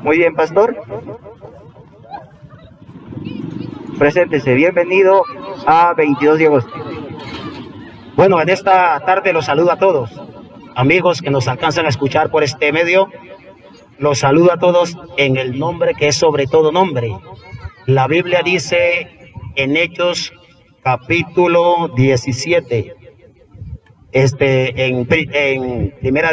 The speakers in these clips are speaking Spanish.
Muy bien, pastor. Preséntese. Bienvenido a 22 de agosto. Bueno, en esta tarde los saludo a todos, amigos que nos alcanzan a escuchar por este medio. Los saludo a todos en el nombre que es sobre todo nombre. La Biblia dice en Hechos capítulo 17, en primera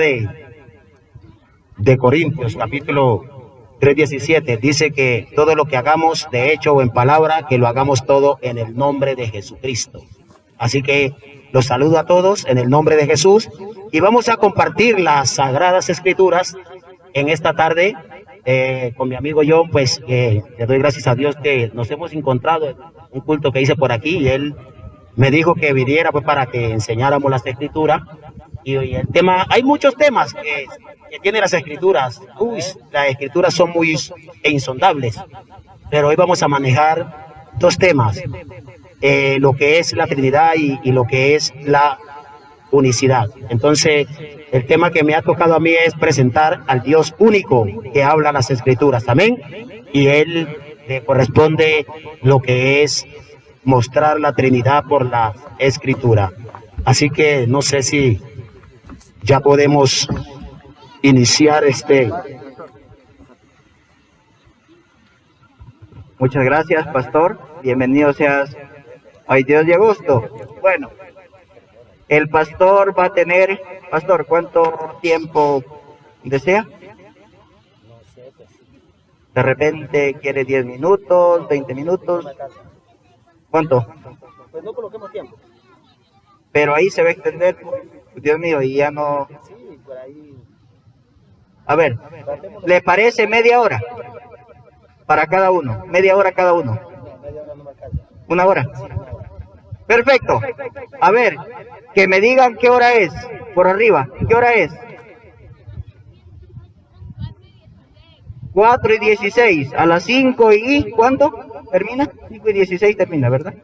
de Corintios, capítulo 3:17, dice que todo lo que hagamos de hecho o en palabra, que lo hagamos todo en el nombre de Jesucristo. Así que los saludo a todos en el nombre de Jesús y vamos a compartir las Sagradas Escrituras en esta tarde con mi amigo John. Pues le doy gracias a Dios que nos hemos encontrado en un culto que hice por aquí y él me dijo que viniera pues para que enseñáramos las Escrituras. Y el tema, hay muchos temas que tiene las Escrituras. Las Escrituras son muy insondables, pero hoy vamos a manejar dos temas, lo que es la Trinidad y lo que es la unicidad. Entonces, el tema que me ha tocado a mí es presentar al Dios único que habla las Escrituras, amén, y él le corresponde lo que es mostrar la Trinidad por la Escritura. Así que no sé si ya podemos iniciar Muchas gracias, pastor. Bienvenido seas a 22 de agosto. Bueno, el pastor va a tener, pastor, ¿cuánto tiempo desea? De repente quiere 10 minutos, 20 minutos. ¿Cuánto? Pues no coloquemos tiempo. Pero ahí se va a extender, Dios mío, y ya no... Sí, por ahí. A ver, ¿le parece media hora? Para cada uno, media hora cada uno. ¿Una hora? Perfecto. A ver, que me digan qué hora es, por arriba, ¿qué hora es? 4:16, a las 5 y ¿cuánto termina? 5:16 termina, ¿verdad?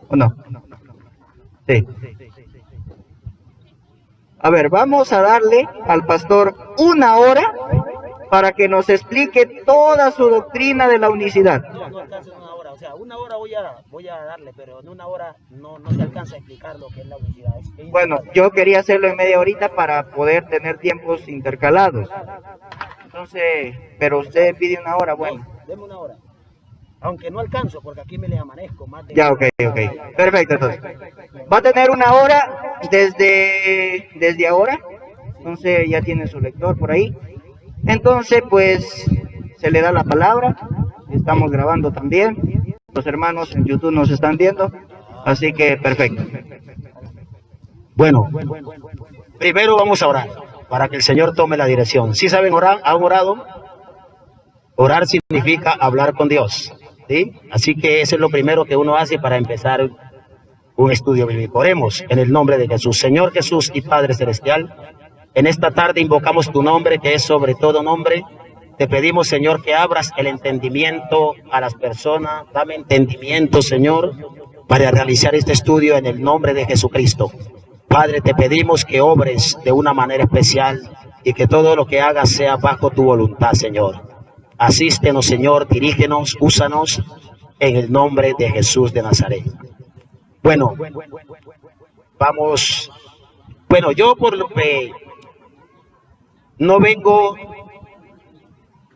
¿O no? Sí. A ver, vamos a darle al pastor una hora para que nos explique toda su doctrina de la unicidad. No alcanza en una hora, o sea, una hora voy a darle, pero en una hora no se alcanza a explicar lo que es la unicidad. Bueno, yo quería hacerlo en media horita para poder tener tiempos intercalados. Entonces, pero usted pide una hora, bueno. Deme una hora. Aunque no alcanzo, porque aquí me les amanezco más de... Ya, ok. Perfecto, entonces. Va a tener una hora desde ahora. Entonces ya tiene su lector por ahí. Entonces, pues, se le da la palabra. Estamos grabando también. Los hermanos en YouTube nos están viendo. Así que, perfecto. Bueno, primero vamos a orar para que el Señor tome la dirección. ¿Sí saben orar? ¿Han orado? Orar significa hablar con Dios, ¿sí? Así que eso es lo primero que uno hace para empezar un estudio bíblico. Oremos en el nombre de Jesús. Señor Jesús y Padre Celestial, en esta tarde invocamos tu nombre, que es sobre todo nombre. Te pedimos, Señor, que abras el entendimiento a las personas. Dame entendimiento, Señor, para realizar este estudio en el nombre de Jesucristo. Padre, te pedimos que obres de una manera especial y que todo lo que hagas sea bajo tu voluntad, Señor. Asístenos, Señor, dirígenos, úsanos en el nombre de Jesús de Nazaret. Bueno, vamos. Bueno, yo por lo que no vengo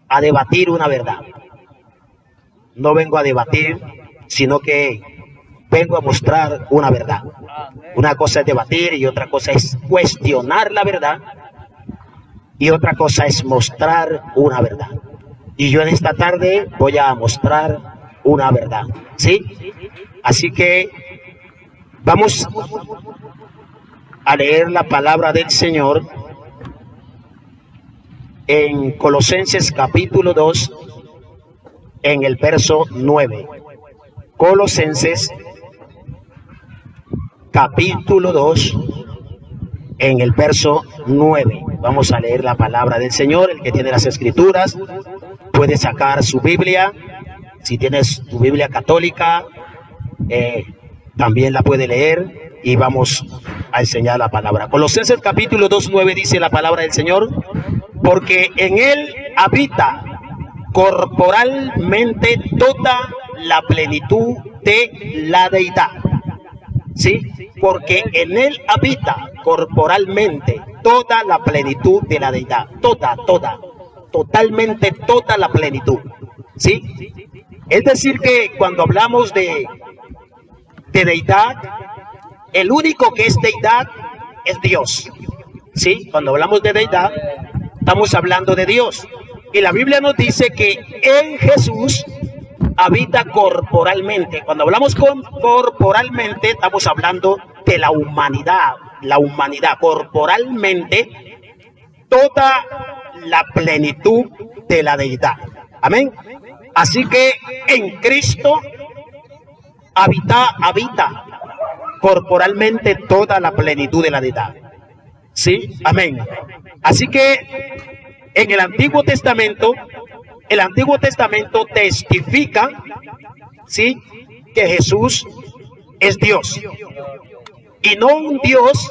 a debatir una verdad. No vengo a debatir, sino que vengo a mostrar una verdad. Una cosa es debatir y otra cosa es cuestionar la verdad y otra cosa es mostrar una verdad. Y yo en esta tarde voy a mostrar una verdad, ¿sí? Así que vamos a leer la palabra del Señor en Colosenses capítulo 2, en el verso 9. Colosenses capítulo 2, en el verso 9. Vamos a leer la palabra del Señor. El que tiene las Escrituras puede sacar su Biblia. Si tienes tu Biblia católica, también la puede leer y vamos a enseñar la palabra. Colosenses capítulo 2, 9 dice la palabra del Señor: porque en Él habita corporalmente toda la plenitud de la deidad. ¿Sí? Porque en él habita corporalmente toda la plenitud de la deidad. Totalmente toda la plenitud. ¿Sí? Es decir que cuando hablamos de deidad, el único que es deidad es Dios. ¿Sí? Cuando hablamos de deidad, estamos hablando de Dios. Y la Biblia nos dice que en Jesús habita corporalmente. Cuando hablamos corporalmente, estamos hablando de la humanidad corporalmente, toda la plenitud de la deidad. Amén. Así que en Cristo habita corporalmente toda la plenitud de la deidad. Sí, amén. Así que en el Antiguo Testamento testifica, ¿sí?, que Jesús es Dios. Y no un Dios,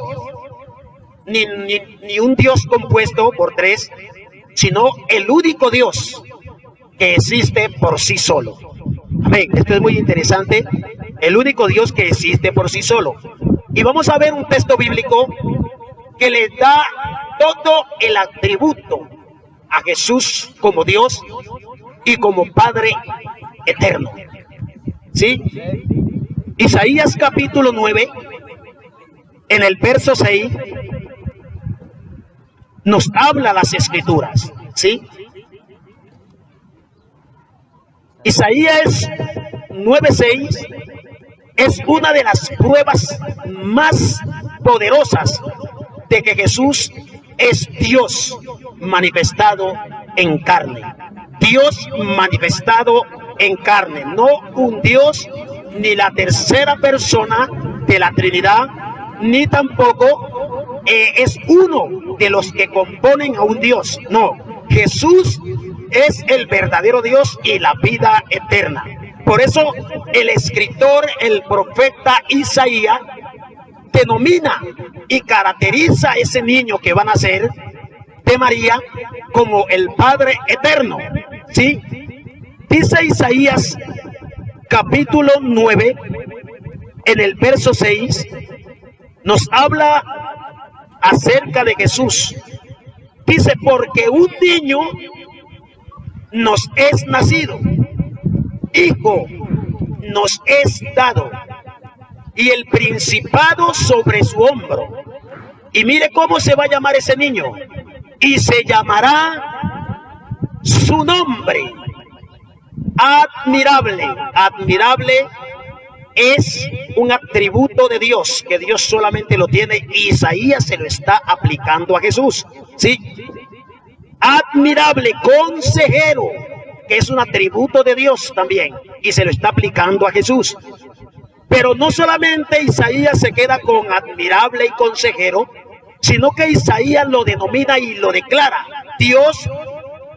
ni un Dios compuesto por tres, sino el único Dios que existe por sí solo. Amén. Esto es muy interesante. El único Dios que existe por sí solo. Y vamos a ver un texto bíblico que le da todo el atributo a Jesús como Dios y como Padre eterno. ¿Sí? Isaías capítulo 9, en el verso 6, nos habla las escrituras. ¿Sí? Isaías 9:6 es una de las pruebas más poderosas de que Jesús es Dios manifestado en carne. Dios manifestado en carne, no un Dios ni la tercera persona de la Trinidad, ni tampoco es uno de los que componen a un Dios. No, Jesús es el verdadero Dios y la vida eterna. Por eso el escritor, el profeta Isaías, denomina y caracteriza a ese niño que va a nacer de María como el Padre eterno. ¿Sí? Dice Isaías capítulo 9, en el verso 6, nos habla acerca de Jesús. Dice, porque un niño nos es nacido, hijo nos es dado, y el principado sobre su hombro. Y mire cómo se va a llamar ese niño. Y se llamará su nombre admirable. Admirable es un atributo de Dios, que Dios solamente lo tiene. Isaías se lo está aplicando a Jesús. ¿Sí? Admirable, consejero, que es un atributo de Dios también, y se lo está aplicando a Jesús. Pero no solamente Isaías se queda con admirable y consejero, sino que Isaías lo denomina y lo declara Dios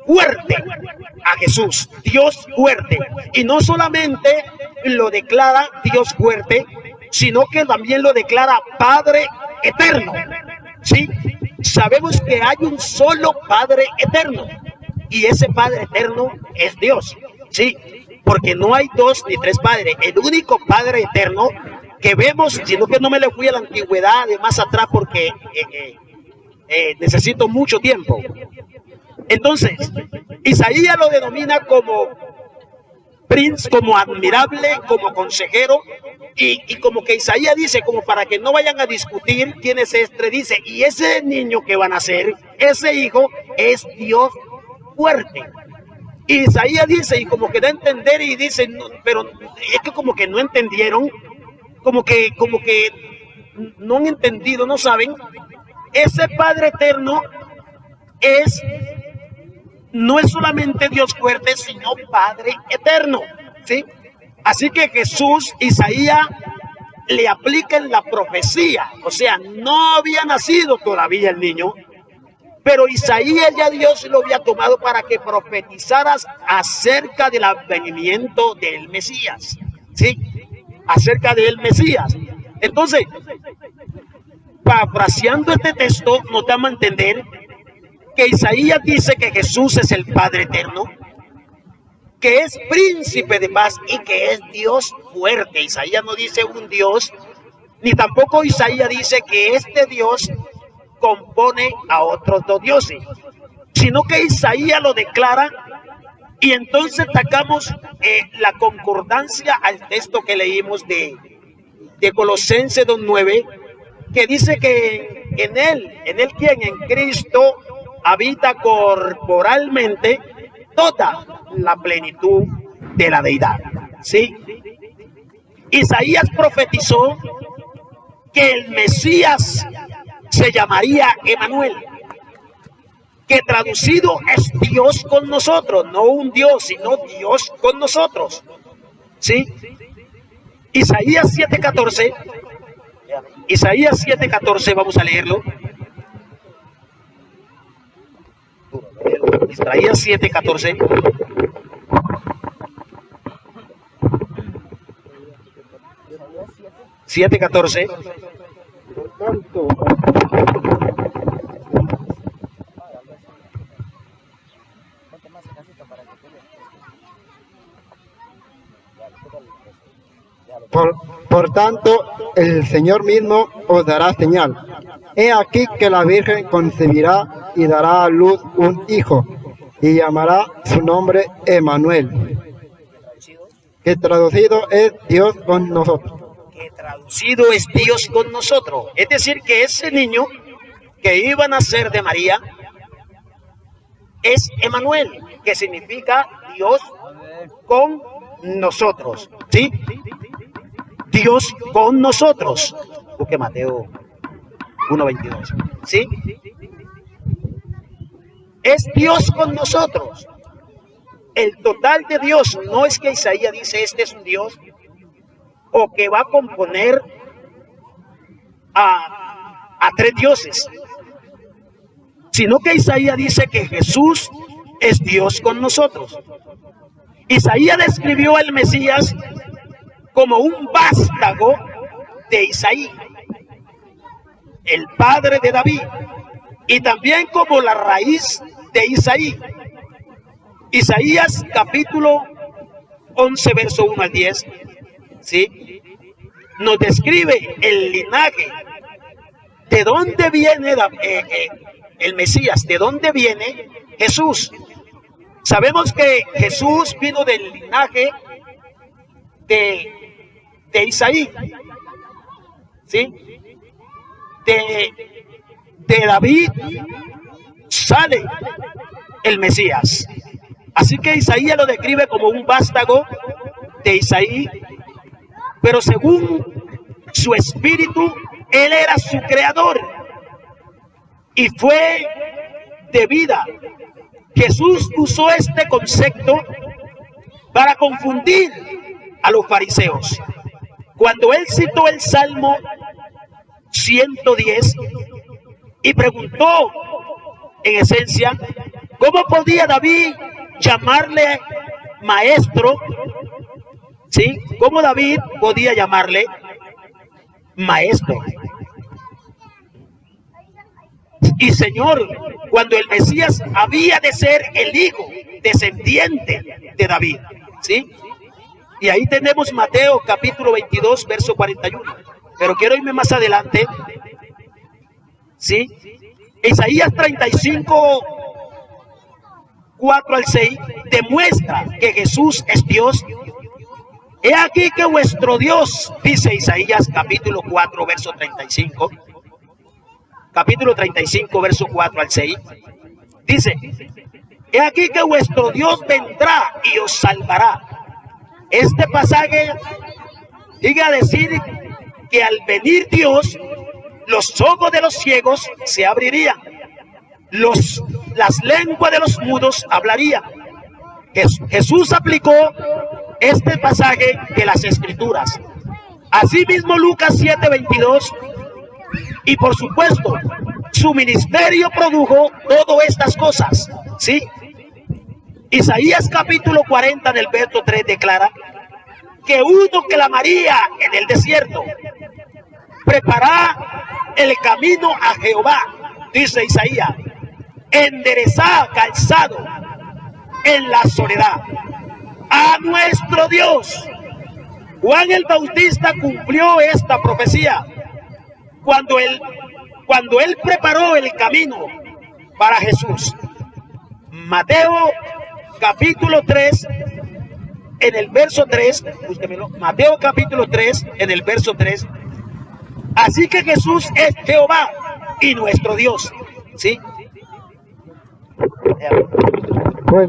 fuerte a Jesús, Dios fuerte. Y no solamente lo declara Dios fuerte, sino que también lo declara Padre eterno. ¿Sí? Sabemos que hay un solo Padre eterno, y ese Padre eterno es Dios. ¿Sí? Porque no hay dos ni tres padres. El único Padre eterno que vemos, sino que no me le fui a la antigüedad de más atrás porque necesito mucho tiempo. Entonces, Isaías lo denomina como príncipe, como admirable, como consejero, y como que Isaías dice, como para que no vayan a discutir quién es este, dice, y ese niño que van a nacer, ese hijo, es Dios fuerte. Y Isaías dice, y como que da a entender, y dice, no, pero es que como que no entendieron, como que no han entendido, no saben. Ese Padre eterno no es solamente Dios fuerte, sino Padre eterno. ¿Sí? Así que Jesús, Isaías le aplica en la profecía, o sea, no había nacido todavía el niño, pero Isaías ya Dios lo había tomado para que profetizaras acerca del advenimiento del Mesías. ¿Sí? Acerca del Mesías. Entonces, parafraseando este texto, nos damos a entender que Isaías dice que Jesús es el Padre eterno, que es príncipe de paz y que es Dios fuerte. Isaías no dice un Dios, ni tampoco Isaías dice que este Dios compone a otros dos dioses, sino que Isaías lo declara. Y entonces sacamos la concordancia al texto que leímos de Colosenses 2:9, que dice que en él quien en Cristo habita corporalmente toda la plenitud de la deidad. ¿Sí? Isaías profetizó que el Mesías se llamaría Emanuel, que traducido es Dios con nosotros, no un Dios, sino Dios con nosotros. ¿Sí? Isaías 7:14, vamos a leerlo. Isaías 7:14. Por tanto, el Señor mismo os dará señal. He aquí que la Virgen concebirá y dará a luz un hijo, y llamará su nombre Emanuel, que traducido es Dios con nosotros. Que traducido es Dios con nosotros. Es decir, que ese niño que iba a nacer de María es Emanuel, que significa Dios con nosotros. ¿Sí? Dios con nosotros. Busque Mateo 1:22. ¿Sí? Es Dios con nosotros. El total de Dios. No es que Isaías dice este es un Dios o que va a componer a tres dioses, sino que Isaías dice que Jesús es Dios con nosotros. Isaías describió al Mesías como un vástago de Isaí, el padre de David, y también como la raíz de Isaí. Isaías capítulo 11, verso 1 al 10, ¿sí? Nos describe el linaje, de dónde viene el Mesías, de dónde viene Jesús. Sabemos que Jesús vino del linaje de Isaí, ¿sí? De David sale el Mesías. Así que Isaías lo describe como un vástago de Isaí, pero según su espíritu, él era su creador. Y fue de vida. Jesús usó este concepto para confundir a los fariseos. Cuando él citó el Salmo 110 y preguntó, en esencia, ¿cómo podía David llamarle maestro? ¿Sí? ¿Cómo David podía llamarle maestro y Señor, cuando el Mesías había de ser el hijo descendiente de David? ¿Sí? Y ahí tenemos Mateo capítulo 22, verso 41. Pero quiero irme más adelante. ¿Sí? Isaías 35, 4 al 6 demuestra que Jesús es Dios. He aquí que vuestro Dios, dice Isaías capítulo 4, verso 35. Capítulo 35, verso 4 al 6. Dice, he aquí que vuestro Dios vendrá y os salvará. Este pasaje llega a decir que al venir Dios, los ojos de los ciegos se abrirían, las lenguas de los mudos hablarían. Jesús aplicó este pasaje de las Escrituras. Asimismo Lucas 7:22, y por supuesto su ministerio produjo todas estas cosas. ¿Sí? Isaías capítulo 40 del verso 3 declara que uno clamaría en el desierto, preparad el camino a Jehová, dice Isaías, enderezad calzado en la soledad. a nuestro Dios. Juan el Bautista cumplió esta profecía cuando él preparó el camino para Jesús. Mateo capítulo 3, en el verso 3, búsquemelo, Mateo capítulo 3, en el verso 3. Así que Jesús es Jehová y nuestro Dios. ¿Sí? Pues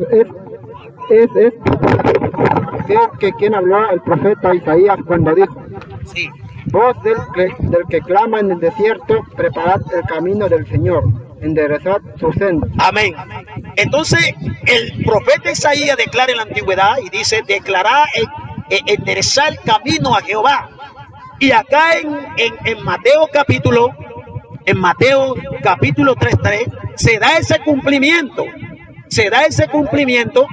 creo que quien habló el profeta Isaías cuando dijo: Sí. voz del que clama en el desierto, preparad el camino del Señor, enderezad su senda. Amén. Entonces, el profeta Isaías declara en la antigüedad y dice: declará, enderezar el camino a Jehová. Y acá en Mateo capítulo 3:3 se da ese cumplimiento. Se da ese cumplimiento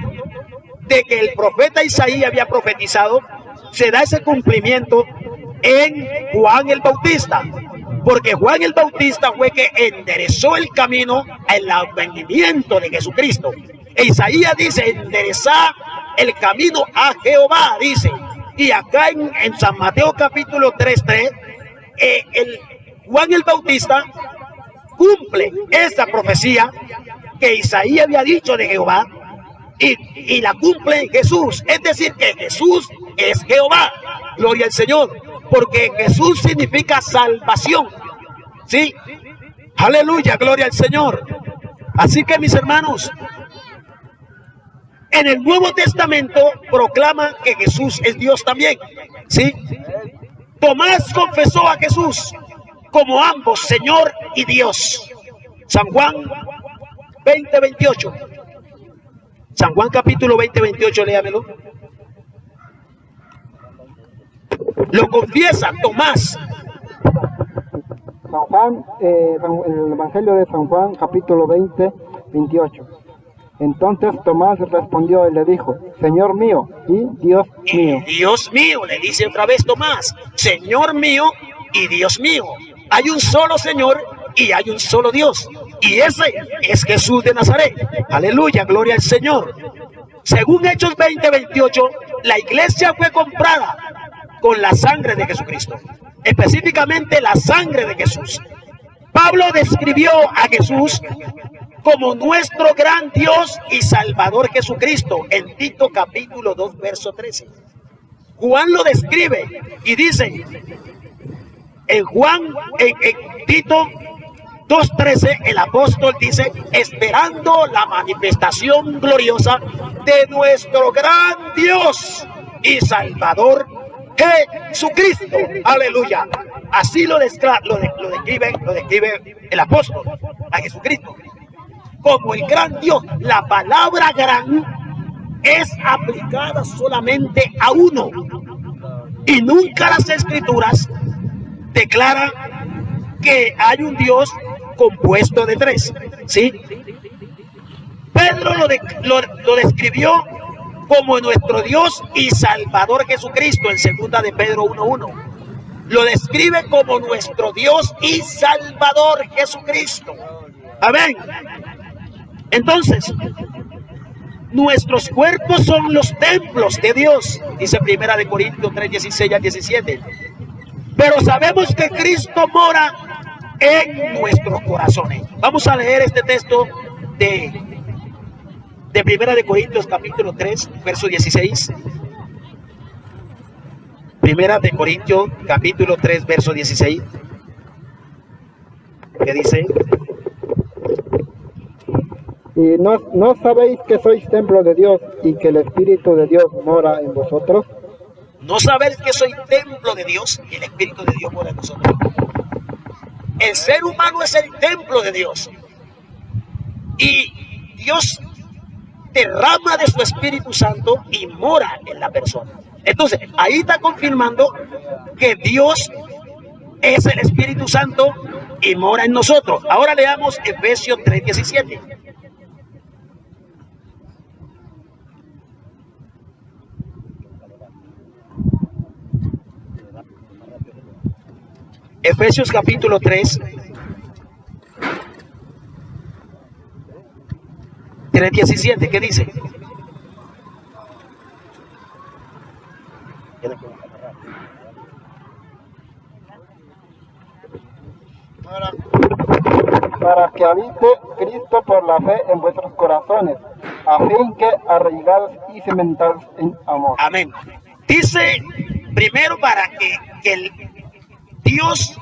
de que el profeta Isaías había profetizado. Se da ese cumplimiento en Juan el Bautista, porque Juan el Bautista fue que enderezó el camino al advenimiento de Jesucristo. E Isaías dice: enderezar el camino a Jehová, dice. Y acá en San Mateo capítulo 3:3, Juan el Bautista cumple esa profecía que Isaías había dicho de Jehová, y la cumple en Jesús. Es decir, que Jesús es Jehová. Gloria al Señor, porque Jesús significa salvación. ¿Sí? Aleluya, gloria al Señor. Así que, mis hermanos, en el Nuevo Testamento proclama que Jesús es Dios también. ¿Sí? Tomás confesó a Jesús como ambos Señor y Dios. San Juan 20:28. San Juan capítulo 20:28, léamelo. Lo confiesa Tomás. San Juan, el Evangelio de San Juan, capítulo 20:28. Entonces Tomás respondió y le dijo: Señor mío y Dios mío. Dios mío, le dice otra vez Tomás: Señor mío y Dios mío. Hay un solo Señor y hay un solo Dios, y ese es Jesús de Nazaret. Aleluya, gloria al Señor. Según Hechos 20:28, la iglesia fue comprada con la sangre de Jesucristo, específicamente la sangre de Jesús. Pablo describió a Jesús como nuestro gran Dios y Salvador Jesucristo en Tito capítulo 2 verso 13. Juan lo describe y dice en Tito 2:13, el apóstol dice: esperando la manifestación gloriosa de nuestro gran Dios y Salvador Jesucristo. Aleluya. Así lo describe el apóstol a Jesucristo como el gran Dios. La palabra gran es aplicada solamente a uno, y nunca las escrituras declaran que hay un Dios compuesto de tres. ¿Sí? Pedro lo describió como nuestro Dios y Salvador Jesucristo en segunda de Pedro 1:1. Lo describe como nuestro Dios y Salvador Jesucristo. Amén. Entonces, nuestros cuerpos son los templos de Dios, dice primera de Corintios 3:16-17. Pero sabemos que Cristo mora en nuestros corazones. Vamos a leer este texto de primera de Corintios capítulo 3, verso 16. Primera de Corintios capítulo 3, verso 16. ¿Qué dice? ¿Y no sabéis que sois templo de Dios y que el Espíritu de Dios mora en vosotros? ¿No sabéis que soy templo de Dios y el Espíritu de Dios mora en nosotros? El ser humano es el templo de Dios, y Dios derrama de su Espíritu Santo y mora en la persona. Entonces, ahí está confirmando que Dios es el Espíritu Santo y mora en nosotros. Ahora leamos Efesios 3:17. Efesios capítulo 3, 3:17, ¿qué dice? para que habite Cristo por la fe en vuestros corazones, a fin que arraigados y cimentados en amor. Amén. Dice primero para que el Dios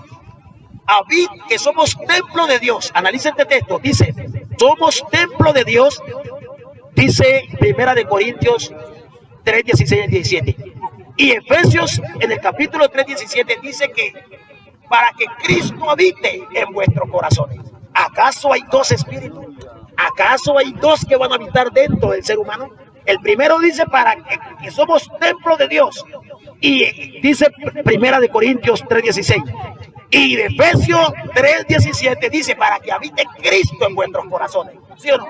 habite, que somos templo de Dios. Analiza este texto. Dice, somos templo de Dios. Dice Primera de Corintios 3, 16 y 17. Y Efesios en el capítulo 3, 17 dice que para que Cristo habite en vuestros corazones. ¿Acaso hay dos espíritus? ¿Acaso hay dos que van a habitar dentro del ser humano? El primero dice para que somos templo de Dios. Y dice Primera de Corintios 3, 16. Y de Efesios 3, 17 dice para que habite Cristo en vuestros corazones. ¿Sí o no?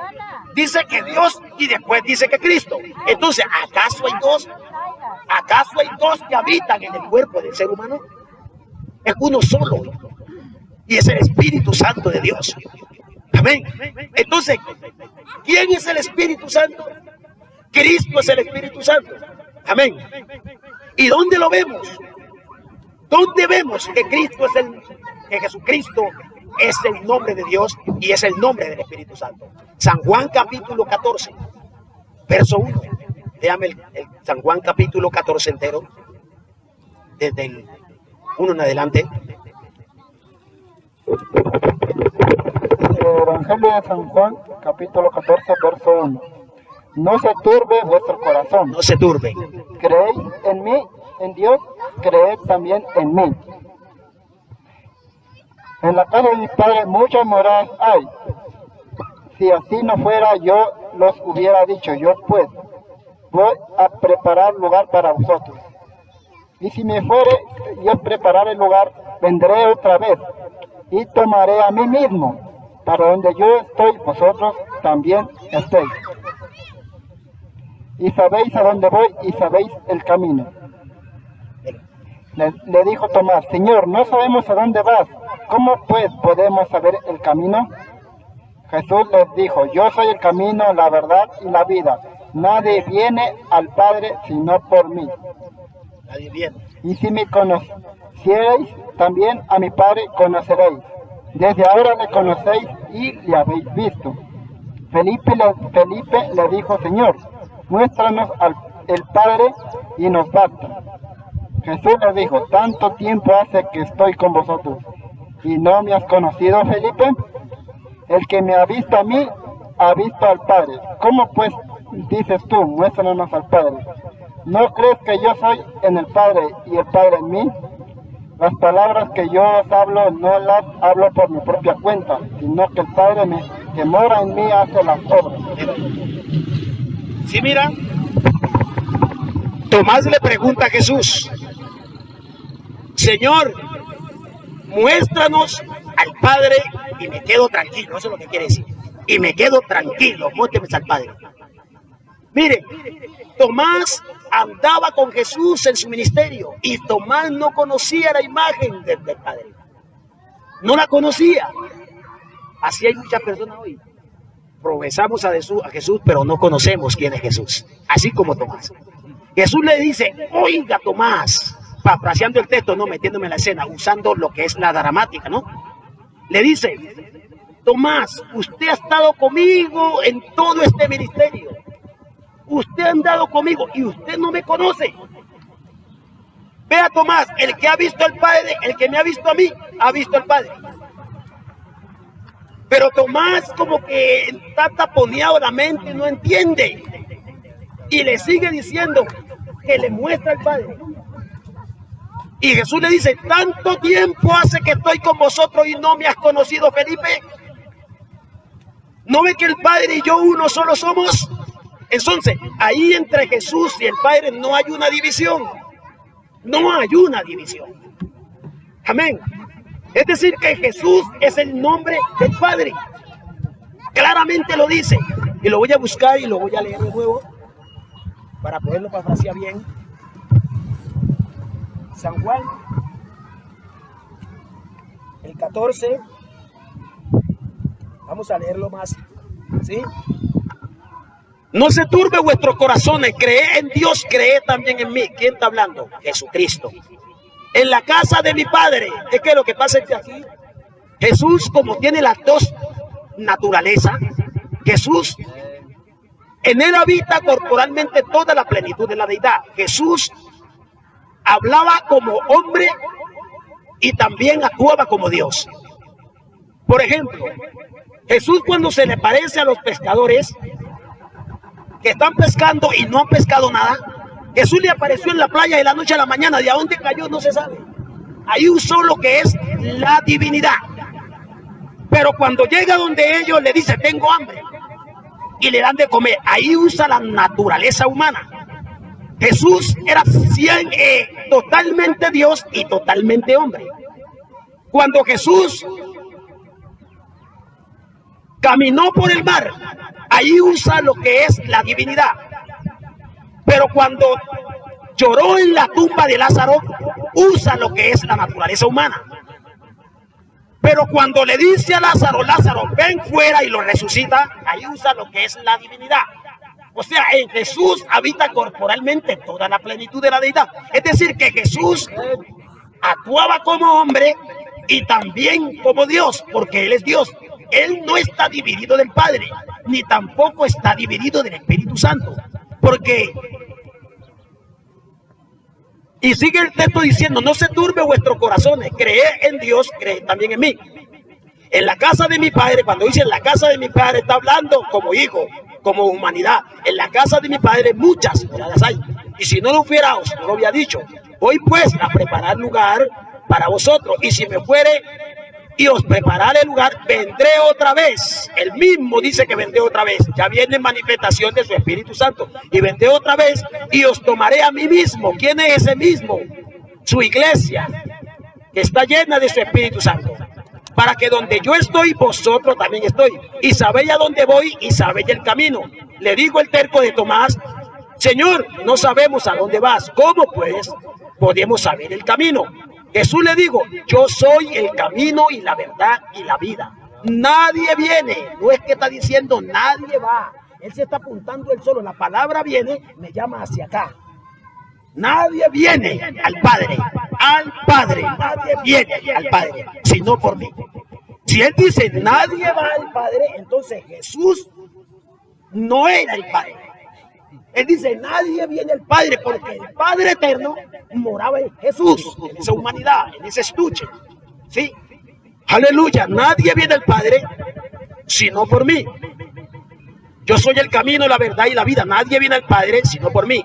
Dice que Dios y después dice que Cristo. Entonces, ¿acaso hay dos? ¿Acaso hay dos que habitan en el cuerpo del ser humano? Es uno solo. Y es el Espíritu Santo de Dios. Amén. Entonces, ¿quién es el Espíritu Santo? Cristo es el Espíritu Santo. Amén. ¿Y dónde lo vemos? ¿Dónde vemos que que Jesucristo es el nombre de Dios y es el nombre del Espíritu Santo? San Juan capítulo 14, verso 1. Déjame el San Juan capítulo 14 entero, desde el 1 en adelante. El Evangelio de San Juan, capítulo 14, verso 1. No se turbe vuestro corazón. No se turbe. Creéis en mí, en Dios, creed también en mí. En la casa de mi Padre muchas moradas hay. Si así no fuera, yo los hubiera dicho. Yo pues voy a preparar lugar para vosotros. Y si me fuere yo preparar el lugar, vendré otra vez y tomaré a mí mismo, para donde yo estoy, vosotros también estéis. Y sabéis a dónde voy y sabéis el camino. Le dijo Tomás, Señor, no sabemos a dónde vas. ¿Cómo pues podemos saber el camino? Jesús les dijo, yo soy el camino, la verdad y la vida. Nadie viene al Padre sino por mí. Nadie viene. Y si me conocierais, también a mi Padre conoceréis. Desde ahora le conocéis y le habéis visto. Felipe le dijo, Señor, muéstranos el Padre y nos basta. Jesús le dijo, tanto tiempo hace que estoy con vosotros y no me has conocido, Felipe. El que me ha visto a mí, ha visto al Padre. ¿Cómo pues dices tú, muéstranos al Padre? ¿No crees que yo soy en el Padre y el Padre en mí? Las palabras que yo os hablo no las hablo por mi propia cuenta, sino que el Padre que mora en mí hace las obras. Sí, mira. Tomás le pregunta a Jesús, Señor, muéstranos al Padre y me quedo tranquilo. Eso es lo que quiere decir. Y me quedo tranquilo, muéstrame al Padre. Mire, Tomás andaba con Jesús en su ministerio y Tomás no conocía la imagen del Padre. No la conocía. Así hay muchas personas hoy. Profesamos a Jesús, pero no conocemos quién es Jesús. Así como Tomás. Jesús le dice, oiga Tomás, parafraseando el texto, no metiéndome en la escena, usando lo que es la dramática, ¿no? Le dice, Tomás, usted ha estado conmigo en todo este ministerio. Usted ha andado conmigo y usted no me conoce. Vea Tomás, el que ha visto al Padre, el que me ha visto a mí, ha visto al Padre. Pero Tomás como que está taponeado la mente, no entiende. Y le sigue diciendo que le muestra al Padre. Y Jesús le dice, tanto tiempo hace que estoy con vosotros y no me has conocido, Felipe. ¿No ve que el Padre y yo uno solo somos? Entonces, ahí entre Jesús y el Padre no hay una división. No hay una división. Amén. Es decir, que Jesús es el nombre del Padre. Claramente lo dice. Y lo voy a buscar y lo voy a leer de nuevo para poderlo parafrasear bien. San Juan, el 14. Vamos a leerlo más. ¿Sí? No se turbe vuestros corazones, creed en Dios, creed también en mí. ¿Quién está hablando? Jesucristo. En la casa de mi Padre. Es que lo que pasa es que aquí Jesús, como tiene las dos naturaleza. Jesús, en él habita corporalmente toda la plenitud de la deidad. Jesús hablaba como hombre y también actuaba como Dios. Por ejemplo, Jesús, cuando se le parece a los pescadores que están pescando y no han pescado nada, Jesús le apareció en la playa de la noche a la mañana. ¿De dónde cayó? No se sabe. Ahí usó lo que es la divinidad. Pero cuando llega donde ellos, le dice: tengo hambre, y le dan de comer. Ahí usa la naturaleza humana. Jesús era totalmente Dios y totalmente hombre. Cuando Jesús caminó por el mar, ahí usa lo que es la divinidad. Pero cuando lloró en la tumba de Lázaro, usa lo que es la naturaleza humana. Pero cuando le dice a Lázaro: Lázaro, ven fuera, y lo resucita, ahí usa lo que es la divinidad. O sea, en Jesús habita corporalmente toda la plenitud de la deidad. Es decir, que Jesús actuaba como hombre y también como Dios, porque Él es Dios. Él no está dividido del Padre, ni tampoco está dividido del Espíritu Santo. Porque, y sigue el texto diciendo: no se turbe vuestros corazones, creed en Dios, creed también en mí. En la casa de mi Padre, cuando dice en la casa de mi Padre, está hablando como hijo, como humanidad. En la casa de mi Padre muchas moradas hay, y si no lo hubiera, os no lo había dicho. Voy pues a preparar lugar para vosotros, y si me fuere y os prepararé el lugar, vendré otra vez. Él mismo dice que vendré otra vez. Ya viene manifestación de su Espíritu Santo. Y vendré otra vez y os tomaré a mí mismo. ¿Quién es ese mismo? Su iglesia, que está llena de su Espíritu Santo. Para que donde yo estoy, vosotros también estoy. Y sabéis a dónde voy y sabéis el camino. Le digo el terco de Tomás: Señor, no sabemos a dónde vas. ¿Cómo pues podemos saber el camino? Jesús le dijo: yo soy el camino y la verdad y la vida. Nadie viene. No es que está diciendo nadie va. Él se está apuntando él solo. La palabra viene, me llama hacia acá. Nadie viene al Padre. Nadie viene al Padre, sino por mí. Si él dice nadie va al Padre, entonces Jesús no era el Padre. Él dice nadie viene al Padre, porque el Padre eterno moraba en Jesús, en esa humanidad, en ese estuche. ¿Sí? Aleluya. Nadie viene al Padre sino por mí. Yo soy el camino, la verdad y la vida. Nadie viene al Padre sino por mí.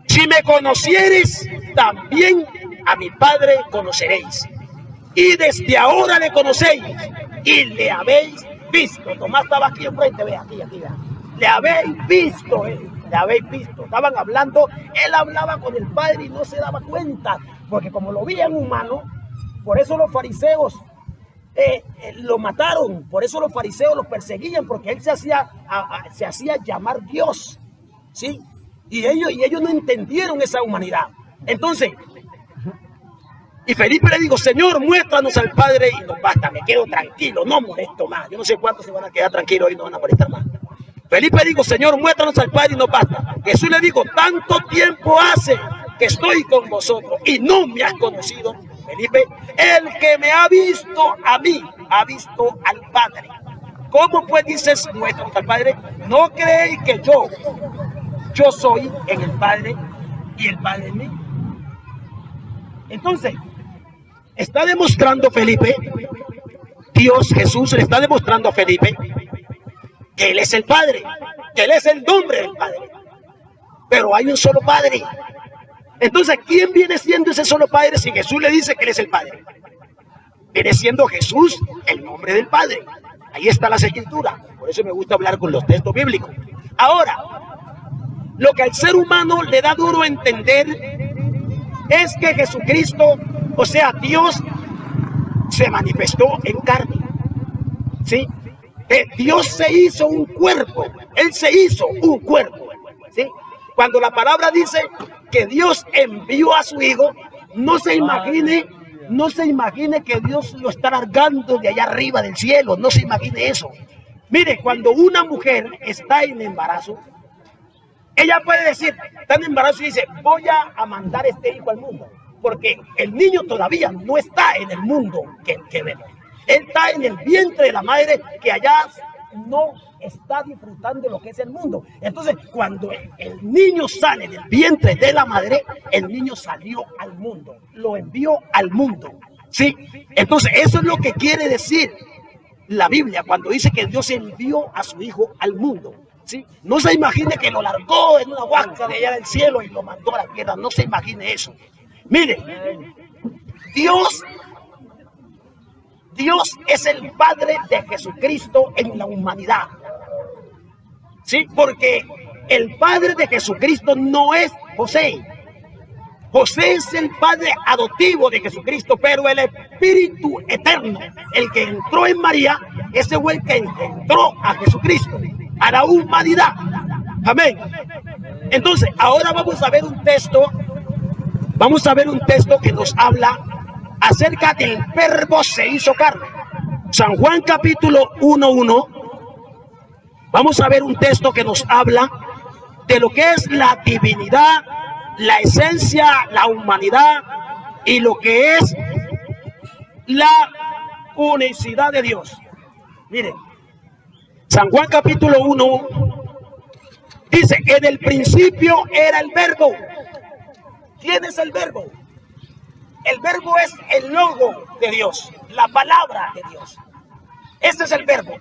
Si me conocieres, también a mi Padre conoceréis. Y desde ahora le conocéis y le habéis visto. Tomás estaba aquí enfrente, ve, aquí, vea. Le habéis visto, le habéis visto. Estaban hablando, él hablaba con el Padre y no se daba cuenta, porque como lo veían humano, por eso los fariseos lo mataron, por eso los fariseos lo perseguían, porque él se hacía llamar Dios, ¿sí? Y ellos no entendieron esa humanidad. Entonces, y Felipe le dijo: Señor, muéstranos al Padre y nos basta, me quedo tranquilo, no molesto más. Yo no sé cuántos se van a quedar tranquilos y no van a molestar más. Felipe dijo: Señor, muéstranos al Padre y nos basta. Jesús le dijo: tanto tiempo hace que estoy con vosotros y no me has conocido. Felipe: el que me ha visto a mí, ha visto al Padre. ¿Cómo pues dices muéstranos al Padre? ¿No creéis que yo soy en el Padre y el Padre en mí? Entonces, está demostrando Felipe, Dios Jesús le está demostrando a Felipe que Él es el Padre, que Él es el nombre del Padre. Pero hay un solo Padre. Entonces, ¿quién viene siendo ese solo Padre si Jesús le dice que Él es el Padre? Viene siendo Jesús el nombre del Padre. Ahí está las Escrituras. Por eso me gusta hablar con los textos bíblicos. Ahora, lo que al ser humano le da duro entender es que Jesucristo, o sea, Dios, se manifestó en carne. ¿Sí? Dios se hizo un cuerpo. Él se hizo un cuerpo. ¿Sí? Cuando la palabra dice que Dios envió a su Hijo, no se imagine que Dios lo está largando de allá arriba del cielo. No se imagine eso. Mire, cuando una mujer está en embarazo, ella puede decir, está en embarazo y dice: voy a mandar este hijo al mundo, porque el niño todavía no está en el mundo que vemos. Él está en el vientre de la madre, que allá no está disfrutando lo que es el mundo. Entonces, cuando el niño sale del vientre de la madre, el niño salió al mundo, lo envió al mundo. ¿Sí? Entonces, eso es lo que quiere decir la Biblia cuando dice que Dios envió a su hijo al mundo. ¿Sí? No se imagine que lo largó en una huasca de allá del cielo y lo mandó a la tierra. No se imagine eso. Mire, Dios es el Padre de Jesucristo en la humanidad. ¿Sí? Porque el Padre de Jesucristo no es José. José es el padre adoptivo de Jesucristo, pero el Espíritu Eterno, el que entró en María, ese fue el que entró a Jesucristo, a la humanidad. Amén. Entonces, ahora vamos a ver un texto que nos habla acerca del verbo se hizo carne. San Juan capítulo 1:1. Vamos a ver un texto que nos habla de lo que es la divinidad, la esencia, la humanidad y lo que es la unicidad de Dios. Miren, San Juan capítulo 1 dice, en el principio era el verbo. ¿Quién es el verbo? El verbo es el logo de Dios, la palabra de Dios. Este es el verbo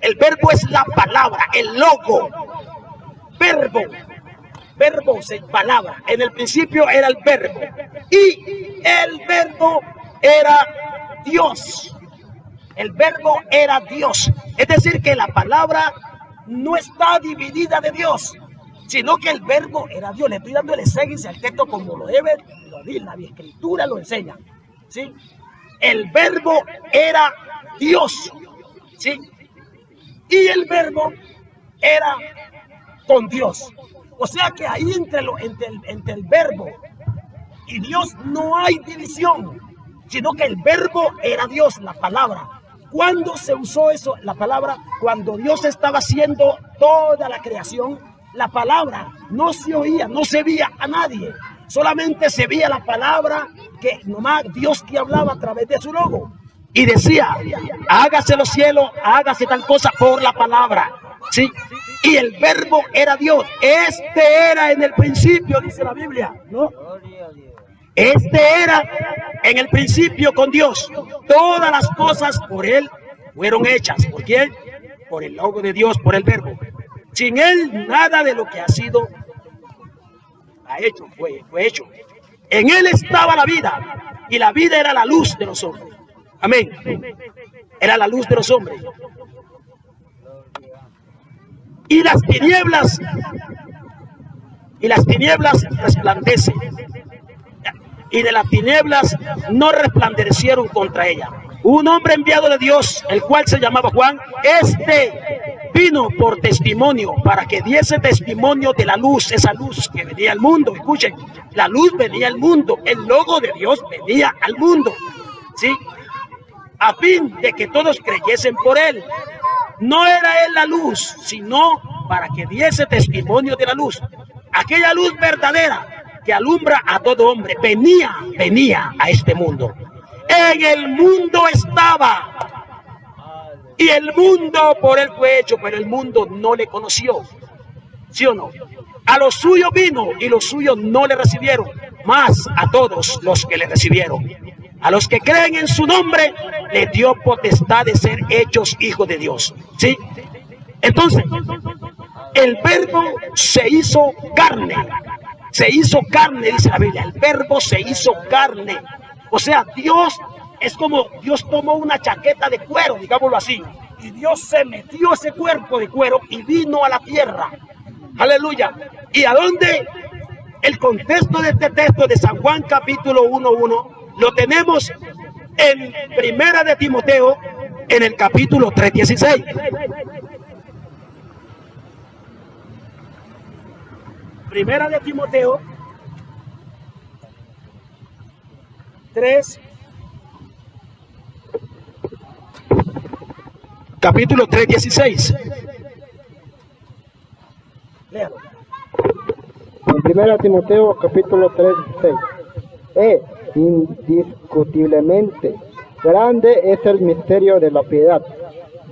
es la palabra, el logo, verbo es palabra. En el principio era el verbo y el verbo era Dios. El verbo era Dios. Es decir, que la palabra no está dividida de Dios, sino que el verbo era Dios. Le estoy dando el exégesis al texto como lo debe, la escritura lo enseña. ¿Sí? El verbo era Dios. ¿Sí? Y el verbo era con Dios. O sea que ahí entre el verbo y Dios no hay división, sino que el verbo era Dios, la palabra. ¿Cuándo se usó eso, la palabra? Cuando Dios estaba haciendo toda la creación, la palabra no se oía, no se veía a nadie. Solamente se veía la palabra que nomás Dios que hablaba a través de su logo. Y decía, hágase los cielos, hágase tal cosa por la palabra. ¿Sí? Y el verbo era Dios. Este era en el principio, dice la Biblia, ¿no? Este era en el principio con Dios. Todas las cosas por Él fueron hechas. ¿Por quién? Por el logo de Dios, por el verbo. Sin Él, nada de lo que ha sido fue hecho. En Él estaba la vida, y la vida era la luz de los hombres. Amén. Era la luz de los hombres. Y las tinieblas resplandecen. Y de las tinieblas no resplandecieron contra ella. Un hombre enviado de Dios, el cual se llamaba Juan, este vino por testimonio, para que diese testimonio de la luz, esa luz que venía al mundo. Escuchen, la luz venía al mundo, el logo de Dios venía al mundo, ¿sí? A fin de que todos creyesen por él. No era él la luz, sino para que diese testimonio de la luz. Aquella luz verdadera que alumbra a todo hombre, venía a este mundo. En el mundo estaba, y el mundo por él fue hecho, pero el mundo no le conoció. ¿Sí o no? A los suyos vino, y los suyos no le recibieron, mas a todos los que le recibieron, a los que creen en su nombre, le dio potestad de ser hechos hijos de Dios. ¿Sí? Entonces, el verbo se hizo carne. Se hizo carne, dice la Biblia. El verbo se hizo carne. O sea, Dios es como Dios tomó una chaqueta de cuero, digámoslo así, y Dios se metió ese cuerpo de cuero y vino a la tierra. Aleluya. ¿Y a dónde? El contexto de este texto de San Juan capítulo 1:1 lo tenemos en Primera de Timoteo, en el capítulo 3:16. Primera de Timoteo 3, capítulo 3:16. Léalo. En 1 Timoteo capítulo 3:16. Indiscutiblemente grande es el misterio de la piedad.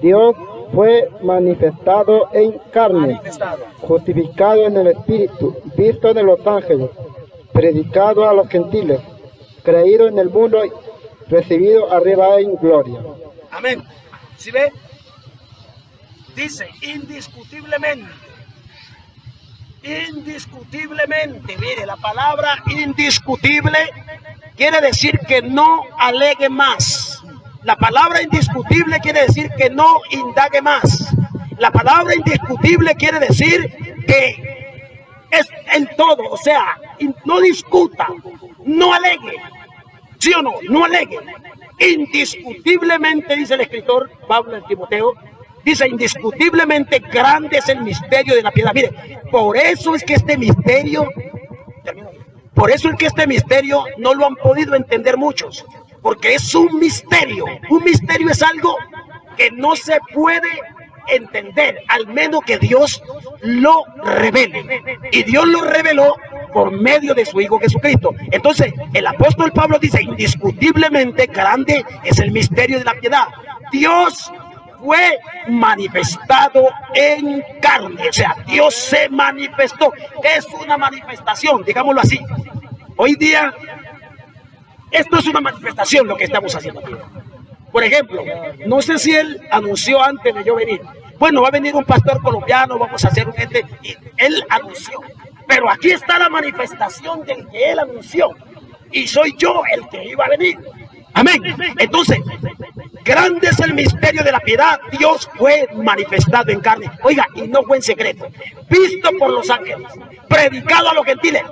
Dios fue manifestado en carne, Manifestado. justificado en el Espíritu, visto de los ángeles, predicado a los gentiles, creído en el mundo, recibido arriba en gloria. Amén. ¿Sí ve? Dice, indiscutiblemente, mire, la palabra indiscutible quiere decir que no alegue más. La palabra indiscutible quiere decir que no indague más. La palabra indiscutible quiere decir que es en todo, o sea, no discuta, no alegue. ¿Sí o no? No alegue. Indiscutiblemente, dice el escritor Pablo en Timoteo, dice, indiscutiblemente grande es el misterio de la piedad. Mire, por eso es que este misterio no lo han podido entender muchos, porque es un misterio. Un misterio es algo que no se puede entender, al menos que Dios lo revele. Y Dios lo reveló por medio de su Hijo Jesucristo. Entonces, el apóstol Pablo dice, indiscutiblemente grande es el misterio de la piedad. Dios fue manifestado en carne, o sea, Dios se manifestó. Es una manifestación, digámoslo así. Hoy día, esto es una manifestación lo que estamos haciendo aquí. Por ejemplo, no sé si él anunció antes de yo venir. Bueno, va a venir un pastor colombiano, vamos a hacer un ente, y él anunció. Pero aquí está la manifestación del que él anunció. Y soy yo el que iba a venir. Amén. Entonces, grande es el misterio de la piedad. Dios fue manifestado en carne. Oiga, y no fue en secreto. Visto por los ángeles. Predicado a los gentiles.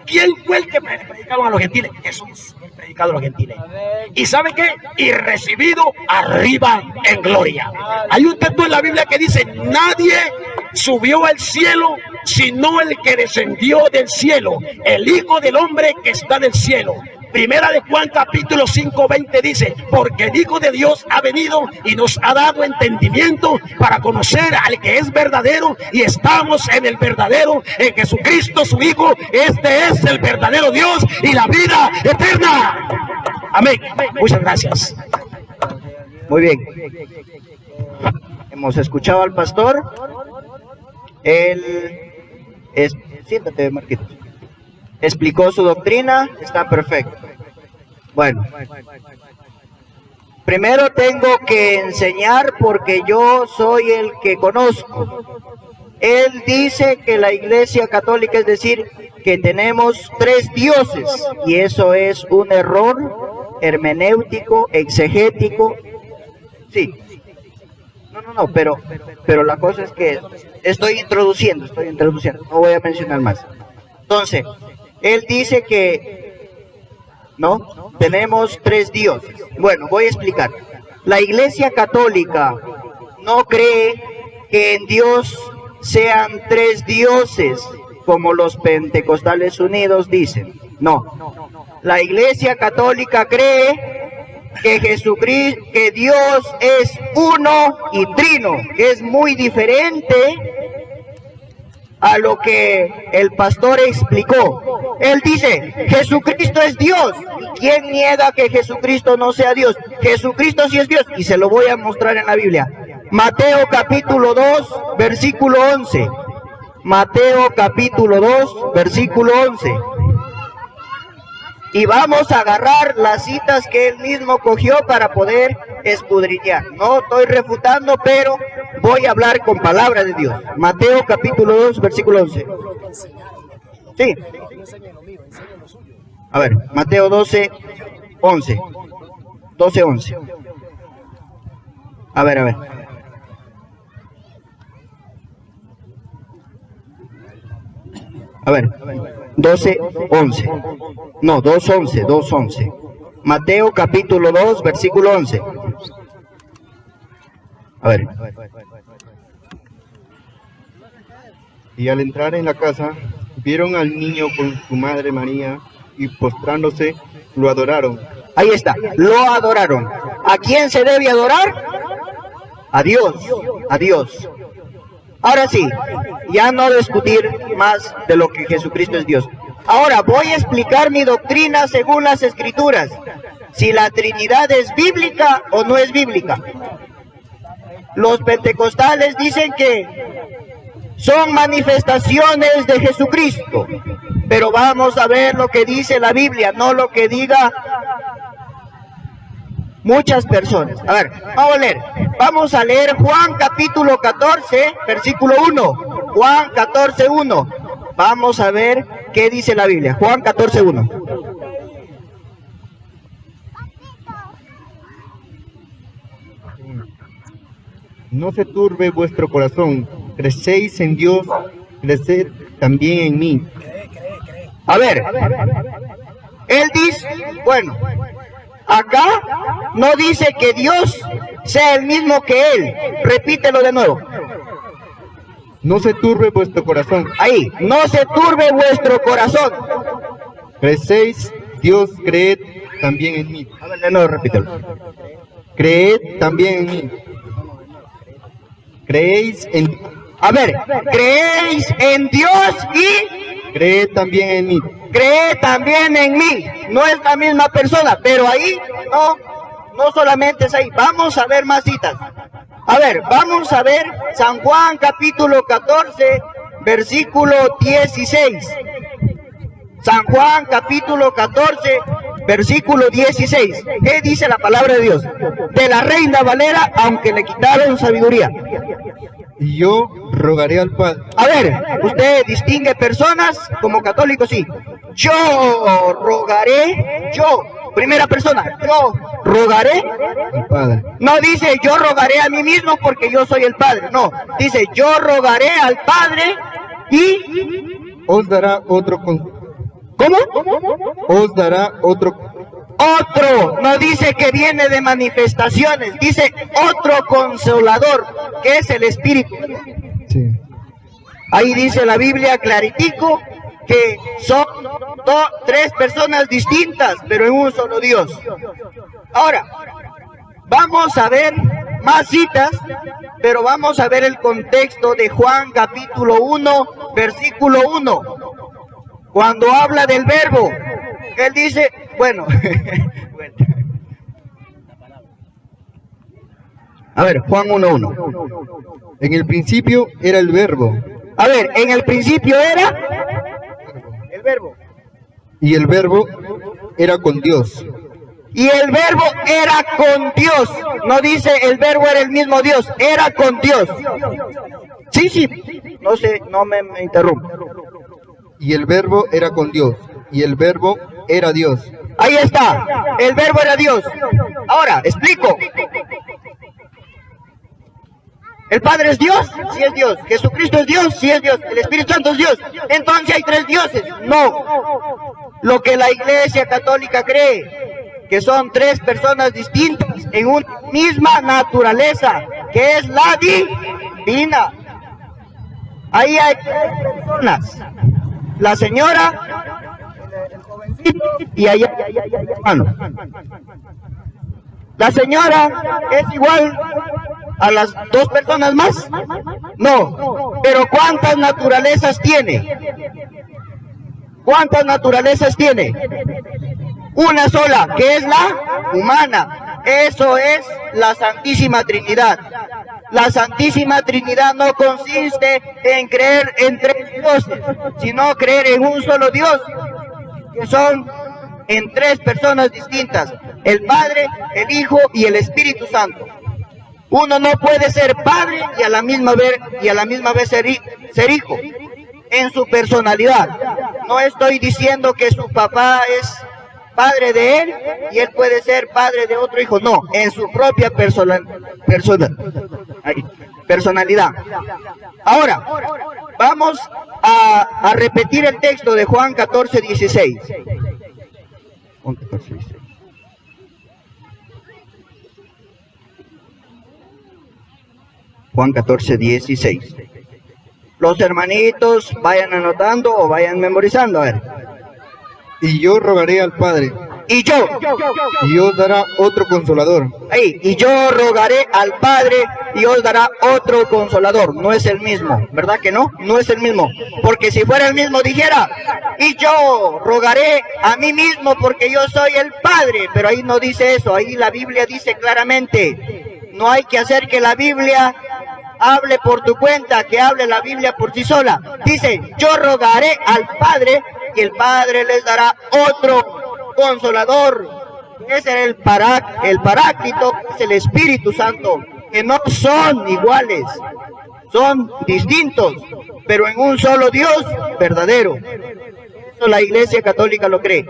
¿Quién fue el que predicaron a los gentiles? Jesús, el predicado a los gentiles. ¿Y sabe qué? Y recibido arriba en gloria. Hay un texto en la Biblia que dice, nadie subió al cielo sino el que descendió del cielo, el Hijo del Hombre que está en el cielo. Primera de Juan capítulo 5:20 dice, porque el Hijo de Dios ha venido y nos ha dado entendimiento para conocer al que es verdadero, y estamos en el verdadero, en Jesucristo su Hijo. Este es el verdadero Dios y la vida eterna. Amén. Muchas gracias. Muy bien. Hemos escuchado al pastor. Siéntate, Marquitos. Explicó su doctrina, está perfecto. Bueno, primero tengo que enseñar porque yo soy el que conozco. Él dice que la Iglesia Católica, es decir, que tenemos 3 dioses, y eso es un error hermenéutico, exegético. Sí. No, pero la cosa es que estoy introduciendo, no voy a mencionar más. Entonces, él dice que no, tenemos 3 dioses. Bueno, voy a explicar. La Iglesia Católica no cree que en Dios sean 3 dioses, como los pentecostales unidos dicen. No. La Iglesia Católica cree que Jesucristo, que Dios es uno y trino, que es muy diferente a lo que el pastor explicó. Él dice, Jesucristo es Dios. ¿Y quién niega que Jesucristo no sea Dios? Jesucristo sí es Dios, y se lo voy a mostrar en la Biblia. Mateo capítulo 2, versículo 11. Mateo capítulo 2, versículo 11. Y vamos a agarrar las citas que él mismo cogió para poder escudriñar. No estoy refutando, pero voy a hablar con palabra de Dios. Mateo capítulo 2, versículo 11. Sí. A ver, Mateo 12, 11. 12, 11. A ver. A ver, 12, 11. No, 2:11. Mateo capítulo 2, versículo 11. A ver. Y al entrar en la casa, vieron al niño con su madre María, y postrándose, lo adoraron. Ahí está, lo adoraron. ¿A quién se debe adorar? A Dios, a Dios. Ahora sí, ya no discutir más de lo que Jesucristo es Dios. Ahora voy a explicar mi doctrina según las Escrituras. Si la Trinidad es bíblica o no es bíblica. los pentecostales dicen que son manifestaciones de Jesucristo, pero vamos a ver lo que dice la Biblia, no lo que diga muchas personas. A ver, vamos a leer Juan capítulo 14, versículo 1, Juan 14, 1. Vamos a ver qué dice la Biblia, Juan 14, 1. No se turbe vuestro corazón, crecéis en Dios, creced también en mí. A ver, él dice, bueno, acá no dice que Dios sea el mismo que él. Repítelo de nuevo. No se turbe vuestro corazón. Ahí, no se turbe vuestro corazón. Crecéis, Dios, creed también en mí. A ver, de nuevo, repítelo. Creed también en mí. Creéis en... A ver, creéis en Dios y Creed también en mí. cree también en mí. No es la misma persona, pero ahí no solamente es ahí. Vamos a ver más citas. A ver, vamos a ver San Juan capítulo 14, versículo 16. San Juan capítulo 14, versículo 16. ¿Qué dice la palabra de Dios? De la Reina Valera, aunque le quitaron sabiduría. Y yo rogaré al Padre. A ver, usted distingue personas como católicos, sí. Yo rogaré, yo, primera persona, yo rogaré. Al Padre. No dice yo rogaré a mí mismo porque yo soy el Padre, no. Dice yo rogaré al Padre y... Os dará otro ¿Cómo? Os dará otro. Otro, no dice que viene de manifestaciones, dice otro consolador, que es el Espíritu. Sí. Ahí dice la Biblia claritico que son tres personas distintas, pero en un solo Dios. Ahora, vamos a ver más citas, pero vamos a ver el contexto de Juan capítulo 1, versículo 1. Cuando habla del verbo, él dice, bueno, a ver, Juan 1:1. En el principio era el verbo, A ver, en el principio era el verbo. y el verbo era con Dios. Y el verbo era con Dios. No dice el verbo era el mismo Dios, era con Dios. Sí, no sé, no me interrumpa. Y el verbo era con Dios, y el verbo era Dios. Ahí está, el verbo era Dios. Ahora, explico. ¿El Padre es Dios? Sí es Dios. ¿Jesucristo es Dios? Sí es Dios. ¿El Espíritu Santo es Dios? Entonces hay tres dioses. No. Lo que la Iglesia Católica cree, que son tres personas distintas en una misma naturaleza, que es la divina. Ahí hay tres personas. La señora, el jovencito y allá el hermano. ¿La señora es igual a las dos personas más? No. Pero ¿cuántas naturalezas tiene? ¿Cuántas naturalezas tiene? Una sola, que es la humana. Eso es la Santísima Trinidad. La Santísima Trinidad no consiste en creer en tres dioses, sino creer en un solo Dios, que son en tres personas distintas: el Padre, el Hijo y el Espíritu Santo. Uno no puede ser padre y a la misma vez ser hijo en su personalidad. No estoy diciendo que su papá es padre de él y él puede ser padre de otro hijo. No, en su propia personalidad. Ahora, vamos a repetir el texto de Juan 14:16. Juan 14:16. Juan 14:16. Los hermanitos vayan anotando o vayan memorizando, a ver. Y yo rogaré al Padre, Y yo, y os dará otro consolador. ahí, y yo rogaré al Padre y os dará otro consolador. No es el mismo, ¿verdad que no? No es el mismo. Porque si fuera el mismo dijera, y yo rogaré a mí mismo porque yo soy el Padre. Pero ahí no dice eso, ahí la Biblia dice claramente, No hay que hacer que la Biblia hable por tu cuenta, que hable la Biblia por sí sola. Dice, yo rogaré al Padre y el Padre les dará otro consolador. Ese es el Paráclito, es el Espíritu Santo, que no son iguales, son distintos, pero en un solo Dios verdadero. Eso la Iglesia Católica lo cree.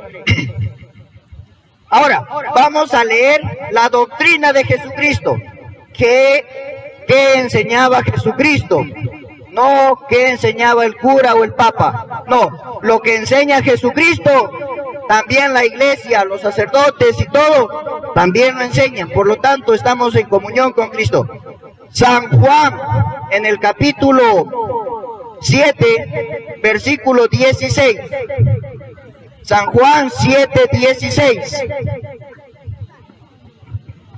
Ahora, vamos a leer la doctrina de Jesucristo. ¿Qué enseñaba Jesucristo? No qué enseñaba el cura o el papa. No, lo que enseña Jesucristo, también la iglesia, los sacerdotes y todo, también lo enseñan. Por lo tanto, estamos en comunión con Cristo. San Juan, en el capítulo 7, versículo 16. San Juan 7:16.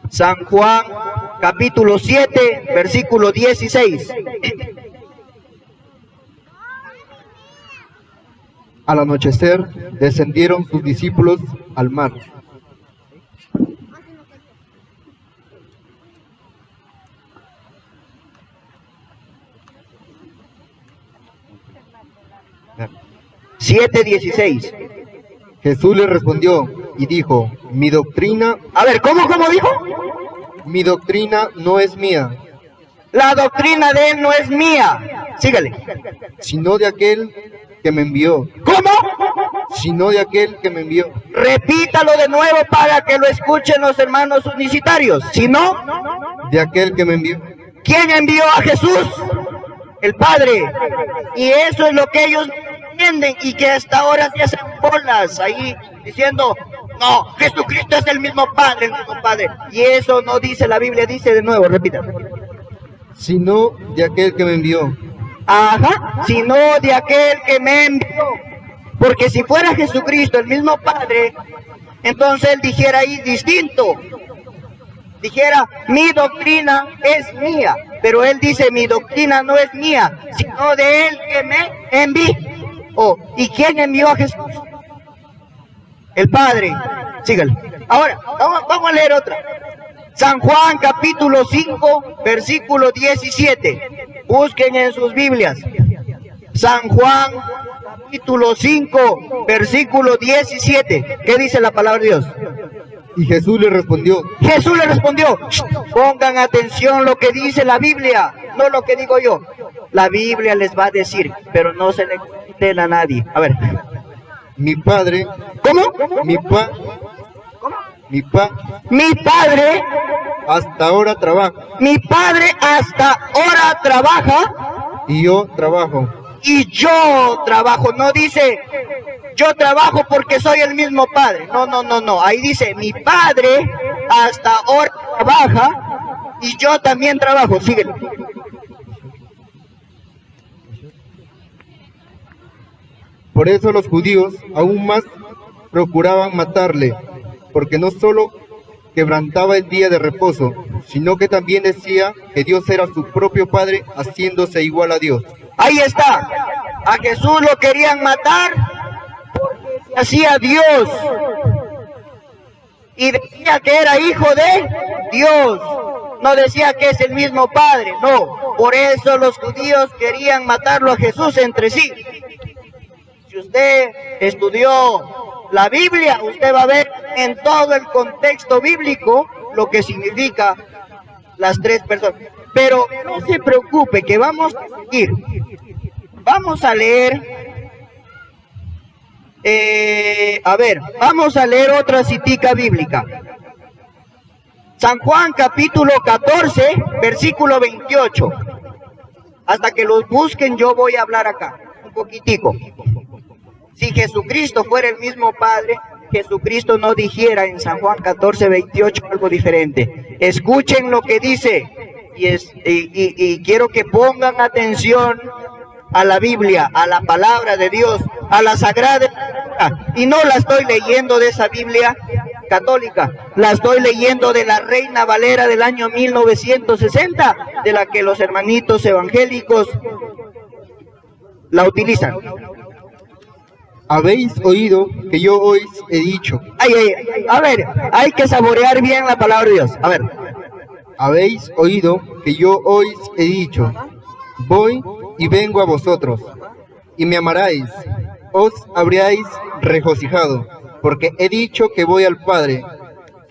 San Juan capítulo 7, versículo 16. Al anochecer descendieron sus discípulos al mar. Siete 16. Jesús le respondió y dijo, mi doctrina, A ver, ¿cómo dijo? mi doctrina no es mía, La doctrina de él no es mía. Sígale. sino de aquel que me envió, ¿Cómo? sino de aquel que me envió. Repítalo de nuevo para que lo escuchen los hermanos unicitarios. Si no, De aquel que me envió. ¿quién envió a Jesús? El Padre. Y eso es lo que ellos entienden y que hasta ahora se hacen bolas ahí diciendo, no, Jesucristo es el mismo Padre, el mismo Padre. Y eso no dice la Biblia, dice de nuevo, repita. Sino de aquel que me envió. Ajá, sino de aquel que me envió. Porque si fuera Jesucristo el mismo Padre, entonces él dijera ahí distinto. Dijera, mi doctrina es mía. Pero él dice, mi doctrina no es mía, sino de él que me envió. ¿Y quién envió a Jesús? El Padre. Sígale. Ahora, vamos a leer otra. San Juan capítulo 5, versículo 17. Busquen en sus Biblias. San Juan capítulo 5, versículo 17. ¿Qué dice la palabra de Dios? Y Jesús le respondió, Jesús le respondió, pongan atención lo que dice la Biblia, no lo que digo yo. La Biblia les va a decir, pero no se le cuenten a nadie. A ver. mi Padre, ¿Cómo? mi Padre hasta ahora trabaja, Mi Padre hasta ahora trabaja y yo trabajo. y yo trabajo. No dice, yo trabajo porque soy el mismo Padre. No. Ahí dice, mi Padre hasta ahora trabaja y yo también trabajo. Síguele. Por eso los judíos aún más procuraban matarle, porque no solo quebrantaba el día de reposo, sino que también decía que Dios era su propio Padre, haciéndose igual a Dios. Ahí está. A Jesús lo querían matar porque se hacía Dios. Y decía que era hijo de Dios. No decía que es el mismo Padre. No. Por eso los judíos querían matarlo a Jesús entre sí. Si usted estudió la Biblia, usted va a ver en todo el contexto bíblico lo que significa las tres personas. Pero no se preocupe, que vamos a seguir. Vamos a leer, vamos a leer otra citica bíblica. San Juan capítulo 14, versículo 28. Hasta que los busquen yo voy a hablar acá, un poquitico. Si Jesucristo fuera el mismo Padre, Jesucristo no dijera en San Juan 14, 28 algo diferente. Escuchen lo que dice y quiero que pongan atención a la Biblia, a la palabra de Dios, a la Sagrada Escritura. Y no la estoy leyendo de esa Biblia católica, la estoy leyendo de la Reina Valera del año 1960, de la que los hermanitos evangélicos la utilizan. Habéis oído que yo hoy he dicho. A ver, hay que saborear bien la palabra de Dios. A ver, habéis oído que yo os he dicho, voy y vengo a vosotros, y me amaréis, os habríais regocijado, porque he dicho que voy al Padre,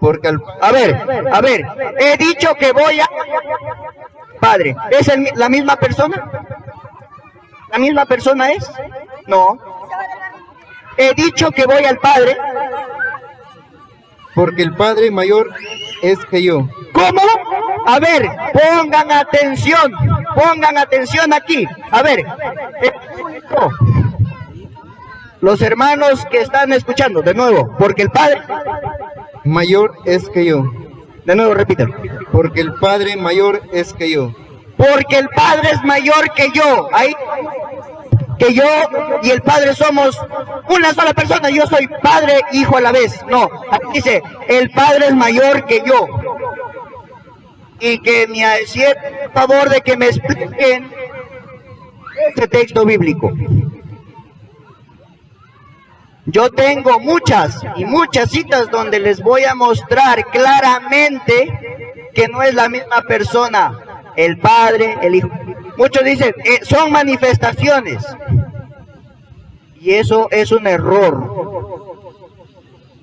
porque al A ver, he dicho que voy a Padre. ¿Es la misma persona? ¿La misma persona es? No. He dicho que voy al Padre. porque el Padre mayor es que yo. ¿Cómo? A ver, pongan atención aquí. A ver, los hermanos que están escuchando, de nuevo, porque el Padre, Mayor es que yo, de nuevo repítelo, porque el Padre mayor es que yo. porque el Padre es mayor que yo. Ahí, que yo y el Padre somos una sola persona. Yo soy Padre, Hijo a la vez. No, aquí dice, el Padre es mayor que yo. Y que me hicieran el favor de que me expliquen este texto bíblico. Yo tengo muchas citas donde les voy a mostrar claramente que no es la misma persona, el Padre, el Hijo. Muchos dicen, son manifestaciones. Y eso es un error.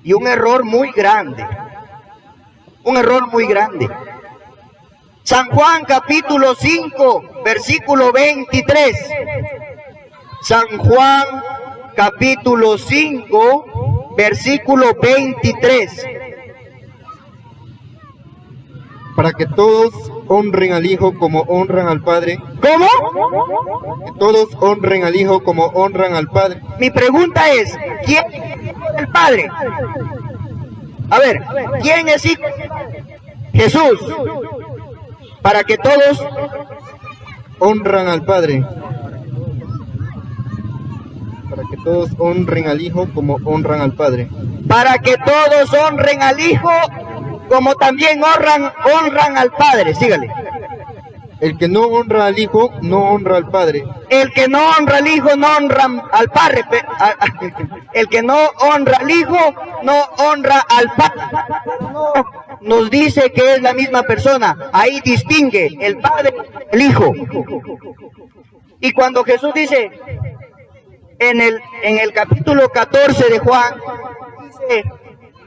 Y un error muy grande. Un error muy grande. San Juan capítulo 5, versículo 23. San Juan capítulo 5, versículo 23. Para que todos honren al Hijo como honran al Padre. ¿Cómo? Que todos honren al Hijo como honran al Padre. Mi pregunta es, ¿quién es hijo del Padre? A ver, ¿quién es hijo? Jesús. Para que todos Honran al Padre. Para que todos honren al Hijo como honran al Padre. para que todos honren al Hijo como también honran al Padre. Sígale. El que no honra al Hijo, no honra al Padre. El que no honra al Hijo, no honra al Padre. El que no honra al Hijo, no honra al Padre. No nos dice que es la misma persona. Ahí distingue el Padre y el Hijo. Y cuando Jesús dice en el capítulo 14 de Juan, dice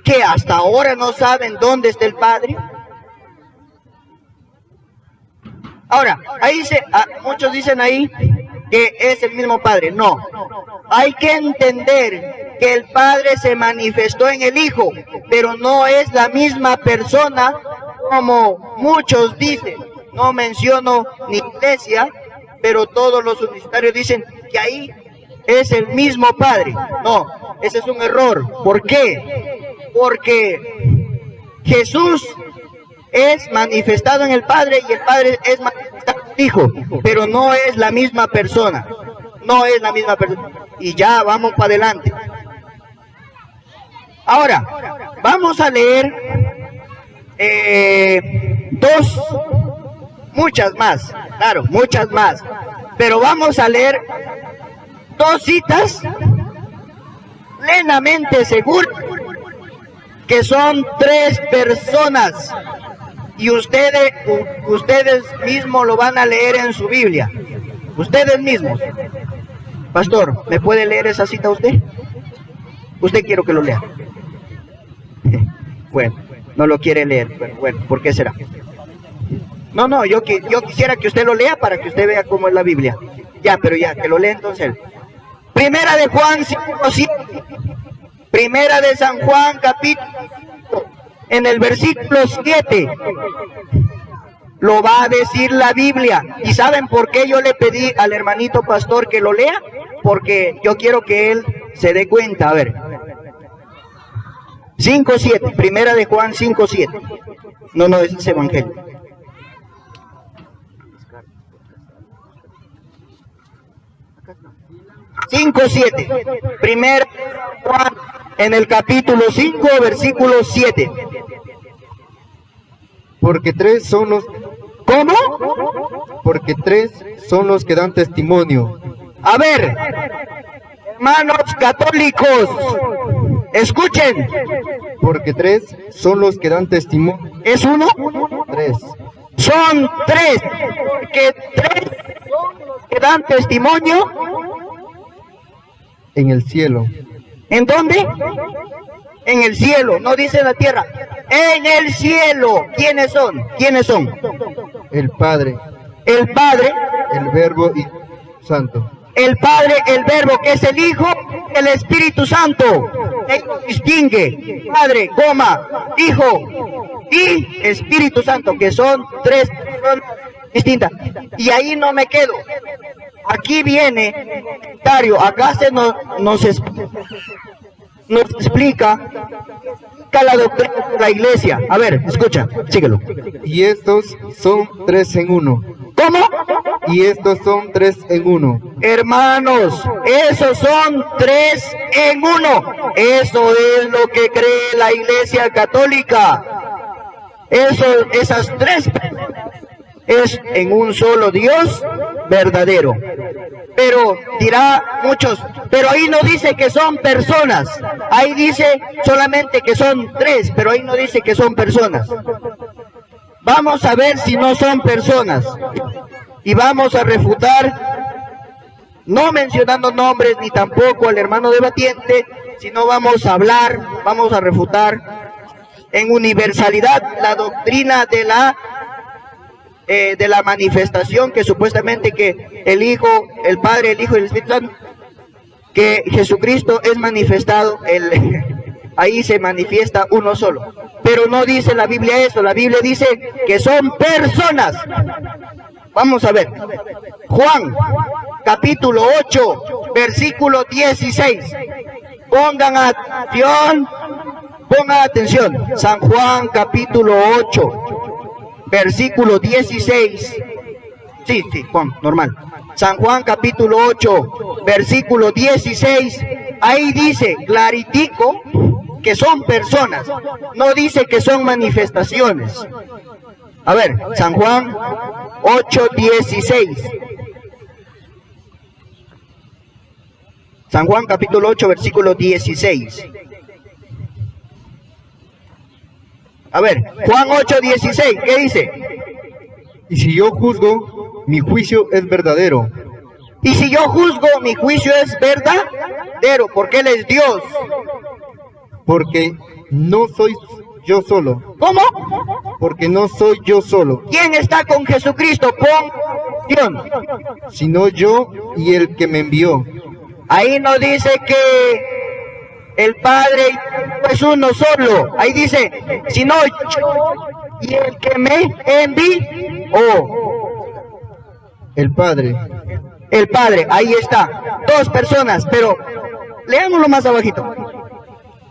que hasta ahora no saben dónde está el Padre. Ahora, ahí muchos dicen ahí que es el mismo Padre. No, hay que entender que el Padre se manifestó en el Hijo, pero no es la misma persona como muchos dicen. No menciono ni iglesia, pero todos los universitarios dicen que ahí es el mismo Padre. No, ese es un error. ¿Por qué? Porque Jesús es manifestado en el Padre y el Padre es manifestado en el Hijo, pero no es la misma persona. No es la misma persona. Y ya vamos para adelante. Ahora, vamos a leer muchas más, claro, muchas más. Pero vamos a leer dos citas plenamente seguras que son tres personas. Y ustedes mismos lo van a leer en su Biblia. Ustedes mismos. Pastor, ¿me puede leer esa cita usted? Usted quiero que lo lea. Bueno, no lo quiere leer. Bueno, ¿por qué será? No, yo quisiera que usted lo lea para que usted vea cómo es la Biblia. Ya, pero ya, que lo lea entonces. Primera de Juan 5:7. Primera de San Juan capítulo 5. En el versículo 7 lo va a decir la Biblia. ¿Y saben por qué yo le pedí al hermanito pastor que lo lea? Porque yo quiero que él se dé cuenta. A ver, 5:7, primera de Juan 5:7. No, es evangelio. Primera de Juan, en el capítulo 5, versículo 7. Porque tres son los... ¿Cómo? Porque tres son los que dan testimonio. A ver, hermanos católicos, escuchen. Porque tres son los que dan testimonio. ¿Es uno? Tres. Son tres, que tres son los que dan testimonio. En el cielo. ¿En dónde? En el cielo, no dice en la tierra. En el cielo. ¿Quiénes son? ¿Quiénes son? El Padre, El Padre, el Verbo y Santo. el Padre, el Verbo, que es el Hijo, el Espíritu Santo. Él lo distingue. Padre, coma, Hijo y Espíritu Santo, que son tres personas distintas. Y ahí no me quedo. Aquí viene, Dario, acá se nos explica la doctrina de la iglesia. A ver, escucha, síguelo. Y estos son tres en uno. ¿Cómo? Y estos son tres en uno. Hermanos, esos son tres en uno. Eso es lo que cree la iglesia católica. Esas tres es en un solo Dios verdadero. Pero dirá muchos, pero ahí no dice que son personas. Ahí dice solamente que son tres, pero ahí no dice que son personas. Vamos a ver si no son personas. Y vamos a refutar, no mencionando nombres ni tampoco al hermano debatiente, sino vamos a hablar, vamos a refutar en universalidad la doctrina de la manifestación, que supuestamente que el Hijo, el Padre, el Hijo y el Espíritu Santo, que Jesucristo es manifestado, ahí se manifiesta uno solo. Pero no dice la Biblia eso, la Biblia dice que son personas. Vamos a ver, Juan, capítulo 8, versículo 16. Pongan atención, San Juan, capítulo 8. Versículo 16. Sí, Juan, normal. San Juan capítulo 8, versículo 16. Ahí dice claritico que son personas. No dice que son manifestaciones. A ver, San Juan 8, 16. San Juan capítulo 8, versículo 16. A ver, Juan 8:16, ¿qué dice? Y si yo juzgo, mi juicio es verdadero. Y si yo juzgo, mi juicio es verdadero, porque Él es Dios. Porque no soy yo solo. ¿Cómo? Porque no soy yo solo, ¿Quién está con Jesucristo? Dios. sino yo y el que me envió. Ahí no dice que el Padre es uno solo. Ahí dice, sino yo y el que me envió. El Padre. El Padre, ahí está. Dos personas, pero leámoslo más abajito.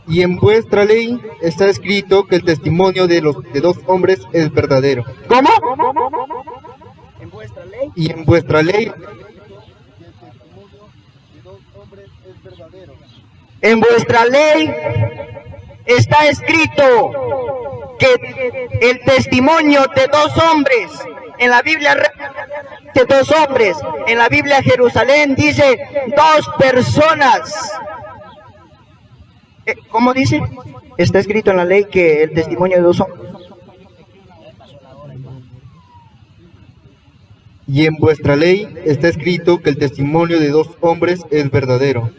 Y en vuestra ley está escrito que el testimonio de dos hombres es verdadero. ¿Cómo? Y en vuestra ley En vuestra ley está escrito que el testimonio de dos hombres, en la Biblia de dos hombres, en la Biblia Jerusalén dice dos personas. ¿Cómo dice? Está escrito en la ley que el testimonio de dos hombres. Y en vuestra ley está escrito que el testimonio de dos hombres es verdadero.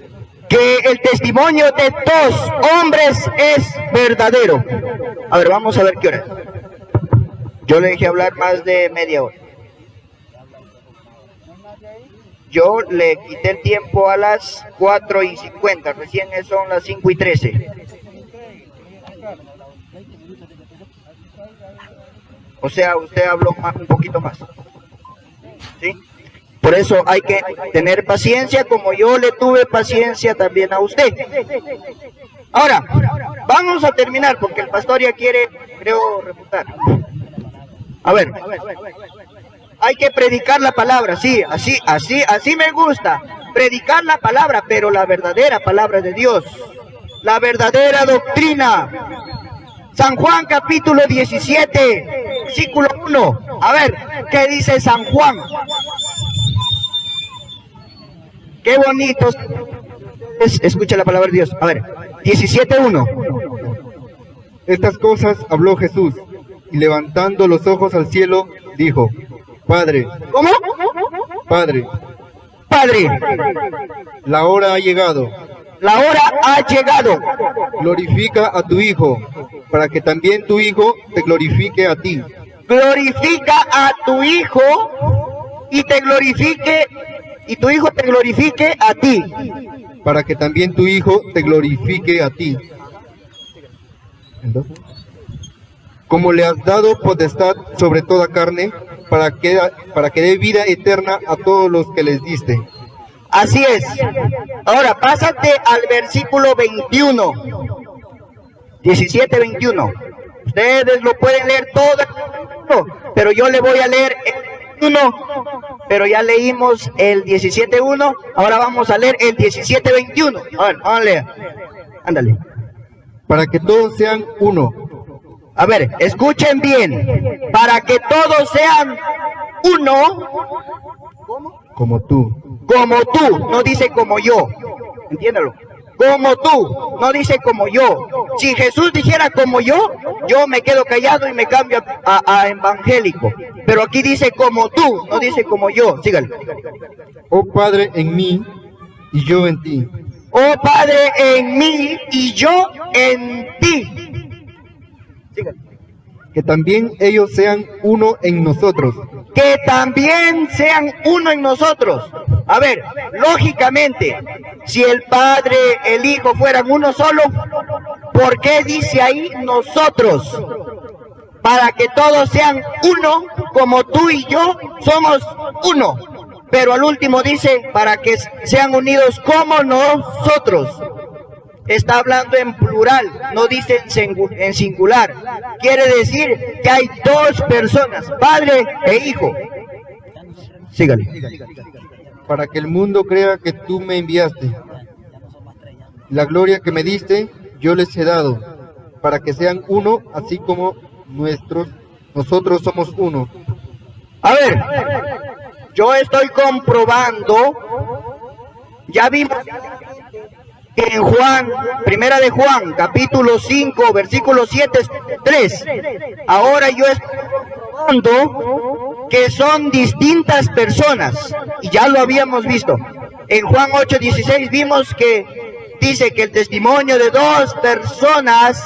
Que el testimonio de dos hombres es verdadero. A ver, vamos a ver qué hora es. Yo le dejé hablar más de media hora. Yo le quité el tiempo a las 4:50, recién son las 5:13. O sea, usted habló un poquito más. ¿Sí? Por eso hay que tener paciencia, como yo le tuve paciencia también a usted. Ahora, vamos a terminar, porque el pastor ya quiere, creo, refutar. A ver, hay que predicar la palabra, sí, así me gusta. Predicar la palabra, pero la verdadera palabra de Dios. La verdadera doctrina. San Juan capítulo 17, versículo 1. A ver, ¿qué dice San Juan? Qué bonito. Escucha la palabra de Dios. A ver, 17:1. Estas cosas habló Jesús, y levantando los ojos al cielo, dijo, Padre, ¿Cómo? Padre, Padre, la hora ha llegado. la hora ha llegado. Glorifica a tu Hijo, para que también tu Hijo te glorifique a ti. Glorifica a tu Hijo y te glorifique, y tu Hijo te glorifique a ti. Para que también tu Hijo te glorifique a ti. Entonces, como le has dado potestad sobre toda carne, para que dé vida eterna a todos los que les diste. Así es. Ahora, pásate al versículo 21. 17-21. Ustedes lo pueden leer todo, pero yo le voy a leer el 1, pero ya leímos el 17-1, ahora vamos a leer el 17-21. A ver, vamos a leer. Ándale. Para que todos sean uno. A ver, escuchen bien. Para que todos sean uno, Como tú. como tú, no dice como yo. Entiéndalo. Como tú, no dice como yo. Si Jesús dijera como yo me quedo callado y me cambio a evangélico. Pero aquí dice como tú, no dice como yo. Sígale. Oh Padre en mí y yo en ti. Oh Padre en mí y yo en ti. Sígale. Que también ellos sean uno en nosotros. Que también sean uno en nosotros. A ver, lógicamente, si el Padre, el Hijo fueran uno solo, ¿por qué dice ahí nosotros? Para que todos sean uno, como tú y yo somos uno. Pero al último dice, para que sean unidos como nosotros. Está hablando en plural, no dice en singular. Quiere decir que hay dos personas, Padre e Hijo. Sígale. Para que el mundo crea que tú me enviaste. La gloria que me diste, yo les he dado, para que sean uno, así como nosotros somos uno. A ver, yo estoy comprobando, ya vimos que en Juan, primera de Juan, capítulo 5, versículo 7, 3. Ahora yo estoy comprobando que son distintas personas, y ya lo habíamos visto. En Juan 8:16 vimos que dice que el testimonio de dos personas,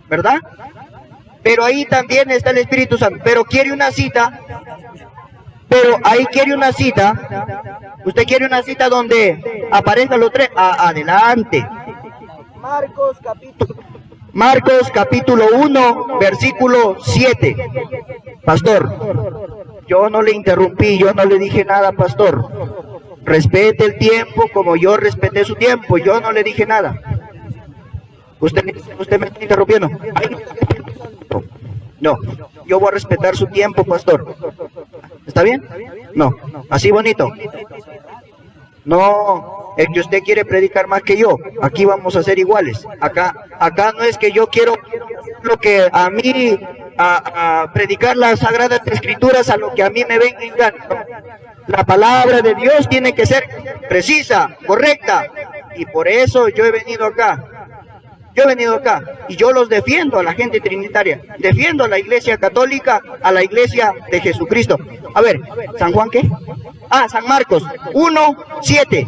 ¿verdad? Pero ahí también está el Espíritu Santo, pero quiere una cita, pero ahí quiere una cita, usted quiere una cita donde aparezcan los tres, adelante. Marcos capítulo 1, versículo 7. Pastor, yo no le interrumpí, yo no le dije nada, pastor. Respete el tiempo como yo respeté su tiempo, yo no le dije nada. Usted me está interrumpiendo. No, yo voy a respetar su tiempo, pastor. ¿Está bien? No, así bonito. No, es que usted quiere predicar más que yo. Aquí vamos a ser iguales. Acá no es que yo quiero lo que a mí, a predicar las sagradas escrituras a lo que a mí me venga en gana. La palabra de Dios tiene que ser precisa, correcta. Y por eso yo he venido acá. Y yo los defiendo a la gente trinitaria, defiendo a la iglesia católica, a la iglesia de Jesucristo. A ver, ¿San Juan qué? San Marcos 1:7.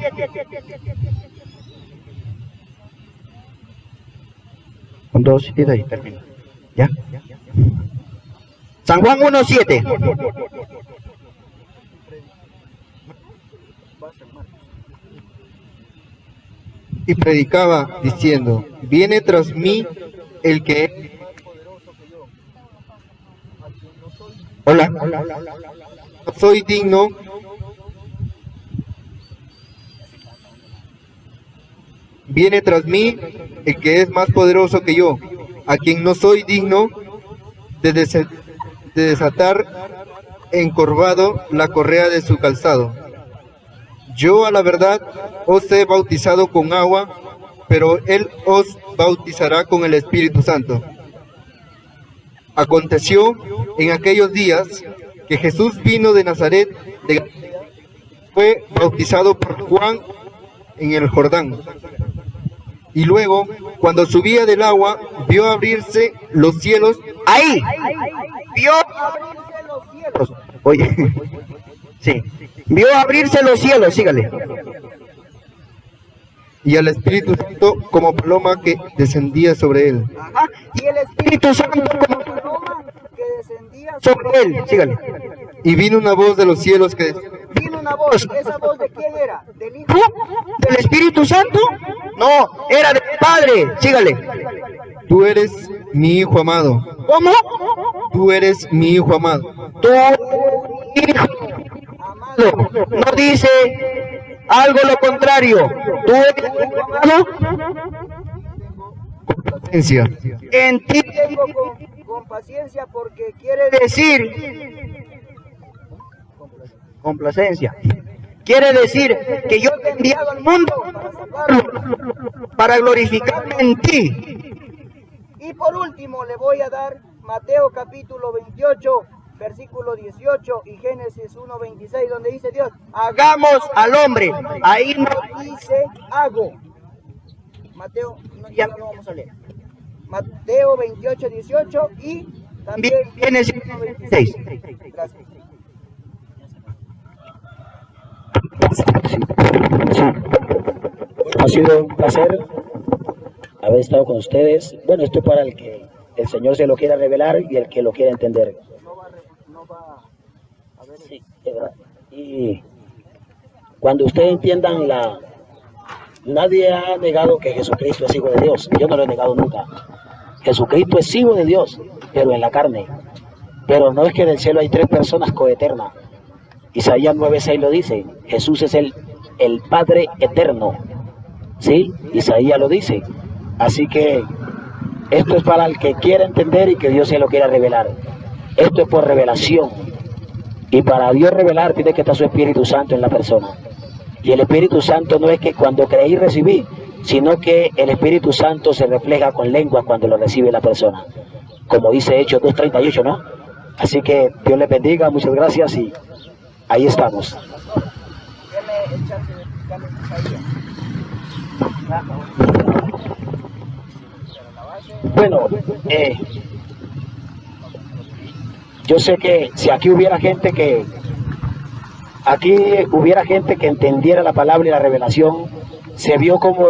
Con dos cititas y termino. ¿Ya? San Juan 1:7. Y predicaba diciendo, viene tras mí el que Hola. no soy digno viene tras mí el que es más poderoso que yo, a quien no soy digno de desatar encorvado la correa de su calzado. Yo a la verdad os he bautizado con agua, pero él os bautizará con el Espíritu Santo. Aconteció en aquellos días que Jesús vino de Nazaret, fue bautizado por Juan en el Jordán. Y luego, cuando subía del agua, vio abrirse los cielos. Ahí, vio abrirse los cielos. Oye, sí. Vio abrirse los cielos, sígale. Y al Espíritu Santo como paloma que descendía sobre él. Ajá. Y el Espíritu Santo como paloma que descendía sobre él, sígale. Y vino una voz de los cielos que Vino una voz. ¿Esa voz de quién era? ¿Del Hijo? ¿Del Espíritu Santo? No, era del Padre, sígale. tú eres mi hijo amado. ¿Cómo? Tú eres mi hijo amado. Tú eres mi hijo amado. No dice algo lo contrario. Tú eres mi hijo amado. Complacencia. En ti tengo con paciencia porque quiere decir complacencia. Quiere decir que yo te he enviado al mundo para salvarlo, para glorificarme en ti. Y por último le voy a dar Mateo capítulo 28, versículo 18 y Génesis 1:26, donde dice Dios, hagamos al hombre. Ahí no dice hago. Mateo, ya no lo vamos a leer. Mateo 28, 18 y también Génesis 1:26. Gracias. Ha sido un placer haber estado con ustedes. Bueno, esto es para el que el Señor se lo quiera revelar y el que lo quiera entender. Sí, es verdad. Y cuando ustedes entiendan nadie ha negado que Jesucristo es hijo de Dios. Yo no lo he negado nunca. Jesucristo es hijo de Dios, pero en la carne. Pero no es que en el cielo hay tres personas coeternas. Isaías 9:6 lo dice. Jesús es el Padre eterno. ¿Sí? Isaías lo dice. Así que esto es para el que quiera entender y que Dios se lo quiera revelar. Esto es por revelación. Y para Dios revelar tiene que estar su Espíritu Santo en la persona. Y el Espíritu Santo no es que cuando creí recibí, sino que el Espíritu Santo se refleja con lengua cuando lo recibe la persona. Como dice Hechos 2:38, ¿no? Así que Dios les bendiga, muchas gracias y ahí estamos. Bueno, yo sé que si aquí hubiera gente que entendiera la palabra y la revelación, se vio como el